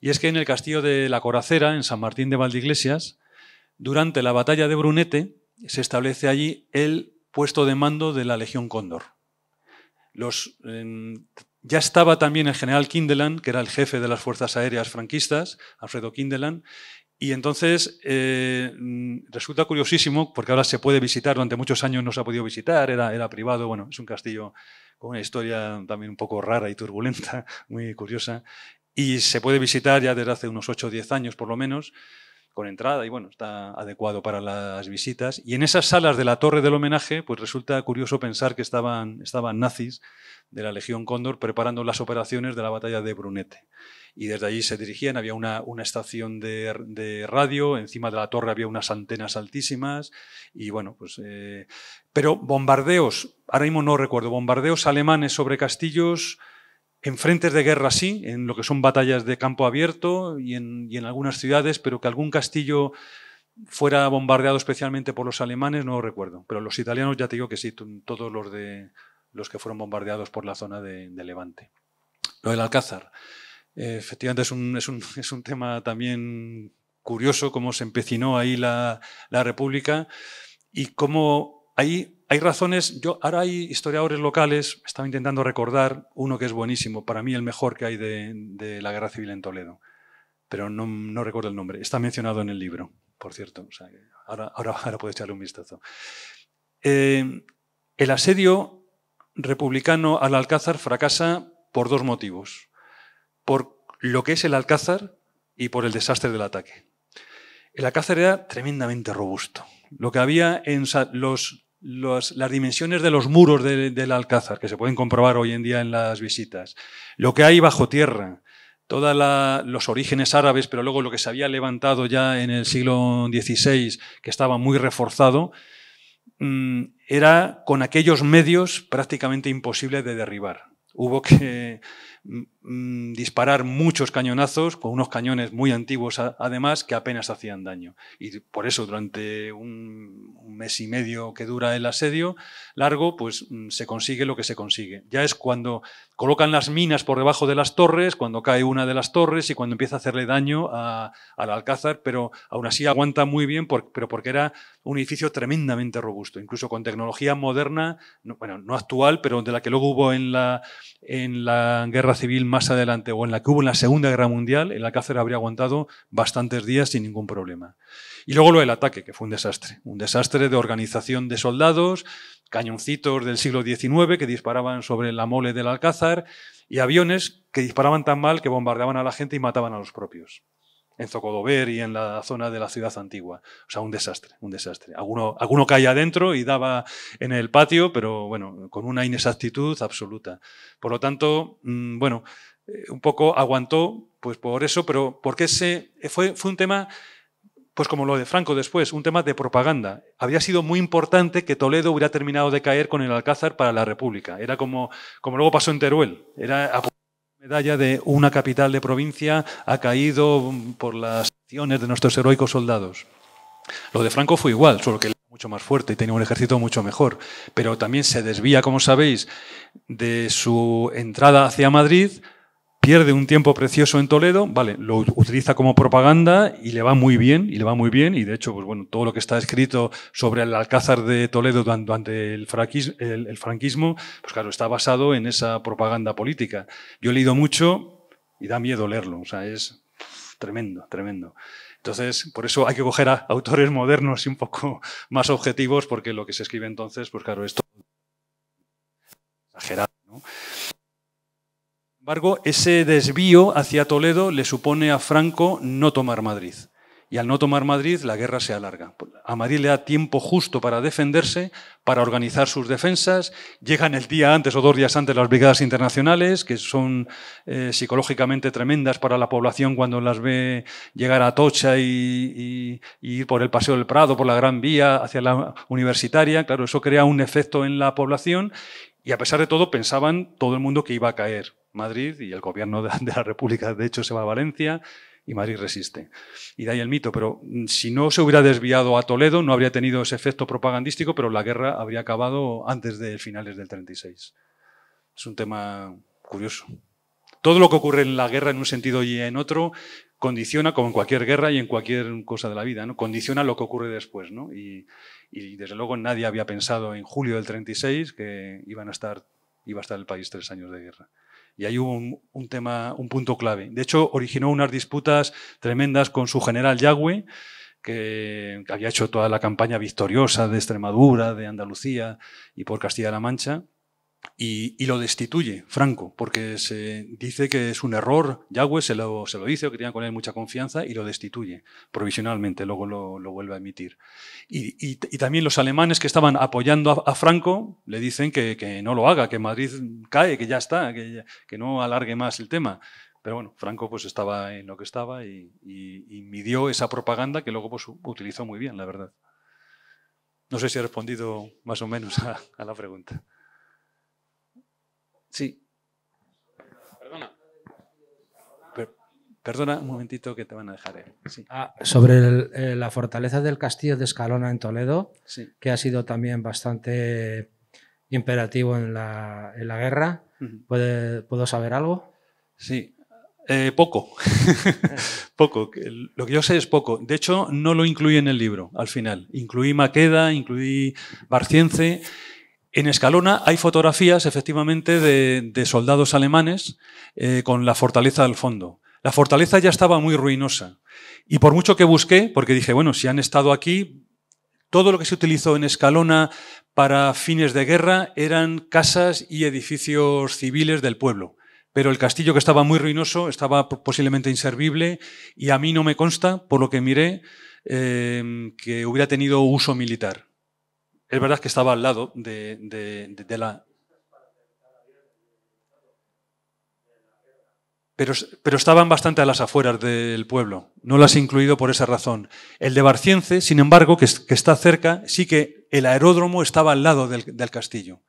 Y es que en el castillo de la Coracera, en San Martín de Valdeiglesias, durante la batalla de Brunete se establece allí el puesto de mando de la Legión Cóndor. Ya estaba también el general Kindelan, que era el jefe de las fuerzas aéreas franquistas, Alfredo Kindelan, y entonces resulta curiosísimo, porque ahora se puede visitar, durante muchos años no se ha podido visitar, era privado, bueno, es un castillo con una historia también un poco rara y turbulenta, muy curiosa, y se puede visitar ya desde hace unos 8 o 10 años por lo menos, con entrada, y bueno, está adecuado para las visitas. Y en esas salas de la Torre del Homenaje, pues resulta curioso pensar que estaban nazis de la Legión Cóndor preparando las operaciones de la batalla de Brunete. Y desde allí se dirigían, había una estación de radio, encima de la torre había unas antenas altísimas, y bueno, pues... pero bombardeos, ahora mismo no recuerdo, bombardeos alemanes sobre castillos... En frentes de guerra sí, en lo que son batallas de campo abierto y en algunas ciudades, pero que algún castillo fuera bombardeado especialmente por los alemanes, no lo recuerdo. Pero los italianos ya te digo que sí, todos los que fueron bombardeados por la zona de Levante. Lo del Alcázar, efectivamente es un tema también curioso, cómo se empecinó ahí la República y cómo ahí... Hay razones, ahora hay historiadores locales, estaba intentando recordar uno que es buenísimo, para mí el mejor que hay de la Guerra Civil en Toledo, pero no recuerdo el nombre, está mencionado en el libro, por cierto, o sea, ahora puedes echarle un vistazo. El asedio republicano al Alcázar fracasa por 2 motivos, por lo que es el Alcázar y por el desastre del ataque. El Alcázar era tremendamente robusto, lo que había en las dimensiones de los muros del Alcázar, que se pueden comprobar hoy en día en las visitas, lo que hay bajo tierra, todos los orígenes árabes, pero luego lo que se había levantado ya en el siglo XVI, que estaba muy reforzado, era con aquellos medios prácticamente imposible de derribar. Hubo que disparar muchos cañonazos con unos cañones muy antiguos además que apenas hacían daño. Y por eso durante un mes y medio que dura el asedio largo, pues se consigue lo que se consigue. Ya es cuando colocan las minas por debajo de las torres, cuando cae una de las torres y cuando empieza a hacerle daño al Alcázar, pero aún así aguanta muy bien, pero porque era un edificio tremendamente robusto, incluso con tecnología moderna, bueno, no actual, pero de la que luego hubo en la Guerra Civil más adelante o en la que hubo en la Segunda Guerra Mundial, el Alcázar habría aguantado bastantes días sin ningún problema. Y luego lo del ataque, que fue un desastre de organización de soldados, cañoncitos del siglo XIX que disparaban sobre la mole del Alcázar y aviones que disparaban tan mal que bombardeaban a la gente y mataban a los propios. En Zocodover y en la zona de la ciudad antigua. O sea, un desastre, un desastre. Alguno caía adentro y daba en el patio, pero bueno, con una inexactitud absoluta. Por lo tanto, bueno, un poco aguantó, pues por eso, pero porque fue un tema, pues como lo de Franco después, un tema de propaganda. Había sido muy importante que Toledo hubiera terminado de caer con el Alcázar para la República. Era como luego pasó en Teruel. Era medalla de una capital de provincia ha caído por las acciones de nuestros heroicos soldados. Lo de Franco fue igual, solo que él era mucho más fuerte y tenía un ejército mucho mejor. Pero también se desvía, como sabéis, de su entrada hacia Madrid, pierde un tiempo precioso en Toledo, vale, lo utiliza como propaganda y le va muy bien, y de hecho, pues bueno, todo lo que está escrito sobre el Alcázar de Toledo durante el franquismo, pues claro, está basado en esa propaganda política. Yo he leído mucho y da miedo leerlo, o sea, es tremendo, tremendo. Entonces, por eso hay que coger a autores modernos y un poco más objetivos, porque lo que se escribe entonces, pues claro, es todo exagerado, ¿no? Sin embargo, ese desvío hacia Toledo le supone a Franco no tomar Madrid. Y al no tomar Madrid, la guerra se alarga. A Madrid le da tiempo justo para defenderse, para organizar sus defensas. Llegan el día antes o 2 días antes las brigadas internacionales, que son psicológicamente tremendas para la población cuando las ve llegar a Atocha y ir por el Paseo del Prado, por la Gran Vía, hacia la Universitaria. Claro, eso crea un efecto en la población. Y a pesar de todo, pensaban todo el mundo que iba a caer Madrid y el gobierno de la República, de hecho, se va a Valencia y Madrid resiste. Y de ahí el mito. Pero si no se hubiera desviado a Toledo, no habría tenido ese efecto propagandístico, pero la guerra habría acabado antes de finales del 36. Es un tema curioso. Todo lo que ocurre en la guerra en un sentido y en otro condiciona, como en cualquier guerra y en cualquier cosa de la vida, ¿no? Condiciona lo que ocurre después, ¿no? Y desde luego nadie había pensado en julio del 36 que iba a estar el país 3 años de guerra. Y ahí hubo un punto clave. De hecho, originó unas disputas tremendas con su general Yagüe, que había hecho toda la campaña victoriosa de Extremadura, de Andalucía y por Castilla-La Mancha, y lo destituye Franco, porque se dice que es un error. Yagüe se lo dice, o que tenía con él mucha confianza, y lo destituye provisionalmente, luego lo vuelve a emitir. Y también los alemanes que estaban apoyando a Franco le dicen que no lo haga, que Madrid cae, que ya está, que no alargue más el tema. Pero bueno, Franco pues estaba en lo que estaba y midió esa propaganda que luego pues utilizó muy bien, la verdad. No sé si he respondido más o menos a la pregunta. Sí. Perdona un momentito que te van a dejar. Sí. Sobre la fortaleza del castillo de Escalona en Toledo, sí, que ha sido también bastante imperativo en la guerra. ¿Puedo saber algo? Sí. Poco. Poco. Lo que yo sé es poco. De hecho, no lo incluí en el libro al final. Incluí Maqueda, incluí Barciense. En Escalona hay fotografías, efectivamente, de soldados alemanes con la fortaleza al fondo. La fortaleza ya estaba muy ruinosa. Y por mucho que busqué, porque dije, bueno, si han estado aquí, todo lo que se utilizó en Escalona para fines de guerra eran casas y edificios civiles del pueblo. Pero el castillo, que estaba muy ruinoso, estaba posiblemente inservible, y a mí no me consta, por lo que miré, que hubiera tenido uso militar. Es verdad que estaba al lado de la... Pero estaban bastante a las afueras del pueblo. No las he incluido por esa razón. El de Barciense, sin embargo, que está cerca, sí que el aeródromo estaba al lado del castillo.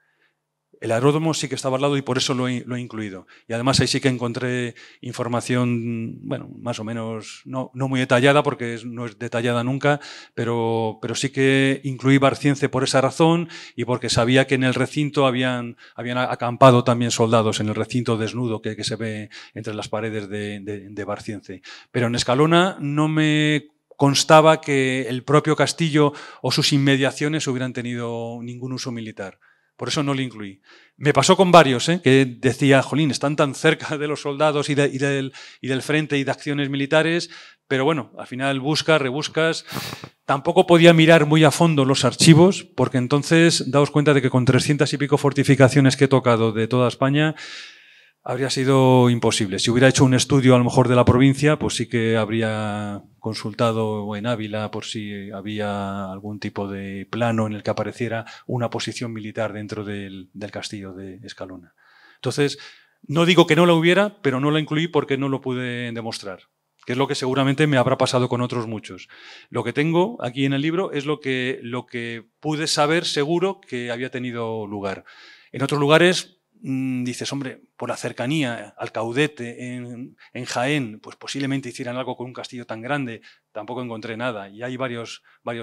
El aeródromo sí que estaba al lado y por eso lo he incluido. Y además ahí sí que encontré información, bueno, más o menos, no muy detallada, porque no es detallada nunca, pero sí que incluí Barciense por esa razón y porque sabía que en el recinto habían acampado también soldados, en el recinto desnudo que se ve entre las paredes de Barciense. Pero en Escalona no me constaba que el propio castillo o sus inmediaciones hubieran tenido ningún uso militar. Por eso no lo incluí. Me pasó con varios, que decía, jolín, están tan cerca de los soldados y del frente y de acciones militares, pero bueno, al final buscas, rebuscas. Tampoco podía mirar muy a fondo los archivos, porque entonces daos cuenta de que con 300 y pico fortificaciones que he tocado de toda España, habría sido imposible. Si hubiera hecho un estudio a lo mejor de la provincia, pues sí que habría consultado en Ávila por si había algún tipo de plano en el que apareciera una posición militar dentro del castillo de Escalona. Entonces, no digo que no la hubiera, pero no la incluí porque no lo pude demostrar, que es lo que seguramente me habrá pasado con otros muchos. Lo que tengo aquí en el libro es lo que pude saber seguro que había tenido lugar. En otros lugares dices, hombre, por la cercanía al Caudete en Jaén, pues posiblemente hicieran algo con un castillo tan grande. Tampoco encontré nada. Y hay varios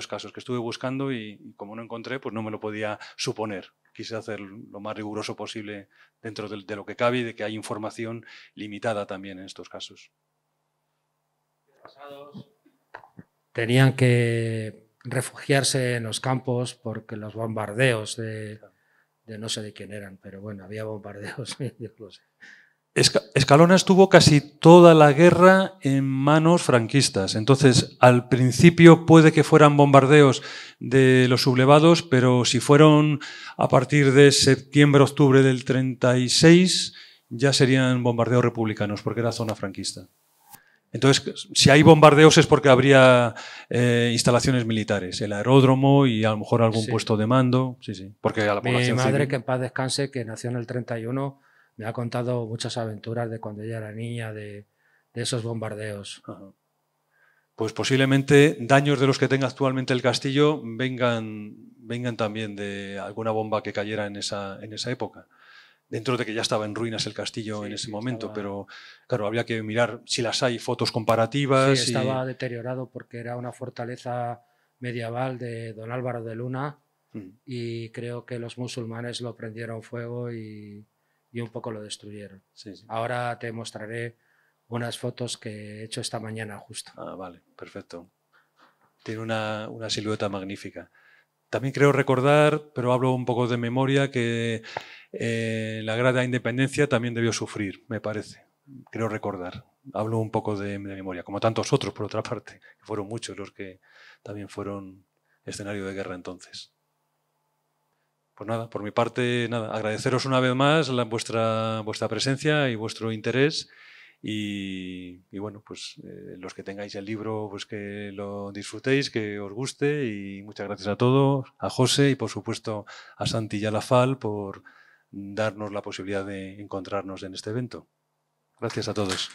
casos que estuve buscando y como no encontré, pues no me lo podía suponer. Quise hacer lo más riguroso posible dentro de lo que cabe y de que hay información limitada también en estos casos. Tenían que refugiarse en los campos porque los bombardeos de no sé de quién eran, pero bueno, había bombardeos. No sé. Escalona estuvo casi toda la guerra en manos franquistas. Entonces, al principio puede que fueran bombardeos de los sublevados, pero si fueron a partir de septiembre, octubre del 36, ya serían bombardeos republicanos, porque era zona franquista. Entonces, si hay bombardeos es porque habría instalaciones militares, el aeródromo y a lo mejor algún puesto de mando. Sí, porque a la población Mi madre, civil... que en paz descanse, que nació en el 31, me ha contado muchas aventuras de cuando ella era niña, de esos bombardeos. Ajá. Pues posiblemente daños de los que tenga actualmente el castillo vengan también de alguna bomba que cayera en esa época. Dentro de que ya estaba en ruinas el castillo en ese momento, pero claro, habría que mirar si las hay, fotos comparativas. Sí, estaba deteriorado porque era una fortaleza medieval de don Álvaro de Luna y creo que los musulmanes lo prendieron fuego y un poco lo destruyeron. Sí. Ahora te mostraré unas fotos que he hecho esta mañana justo. Ah, vale, perfecto. Tiene una silueta magnífica. También creo recordar, pero hablo un poco de memoria, que la Guerra de la Independencia también debió sufrir, me parece. Creo recordar. Hablo un poco de memoria, como tantos otros, por otra parte, que fueron muchos los que también fueron escenario de guerra entonces. Pues nada, por mi parte, nada, agradeceros una vez más vuestra presencia y vuestro interés. Y bueno, pues los que tengáis el libro, pues que lo disfrutéis, que os guste, y muchas gracias a todos, a José y por supuesto a Santi y a la FAL por darnos la posibilidad de encontrarnos en este evento. Gracias a todos.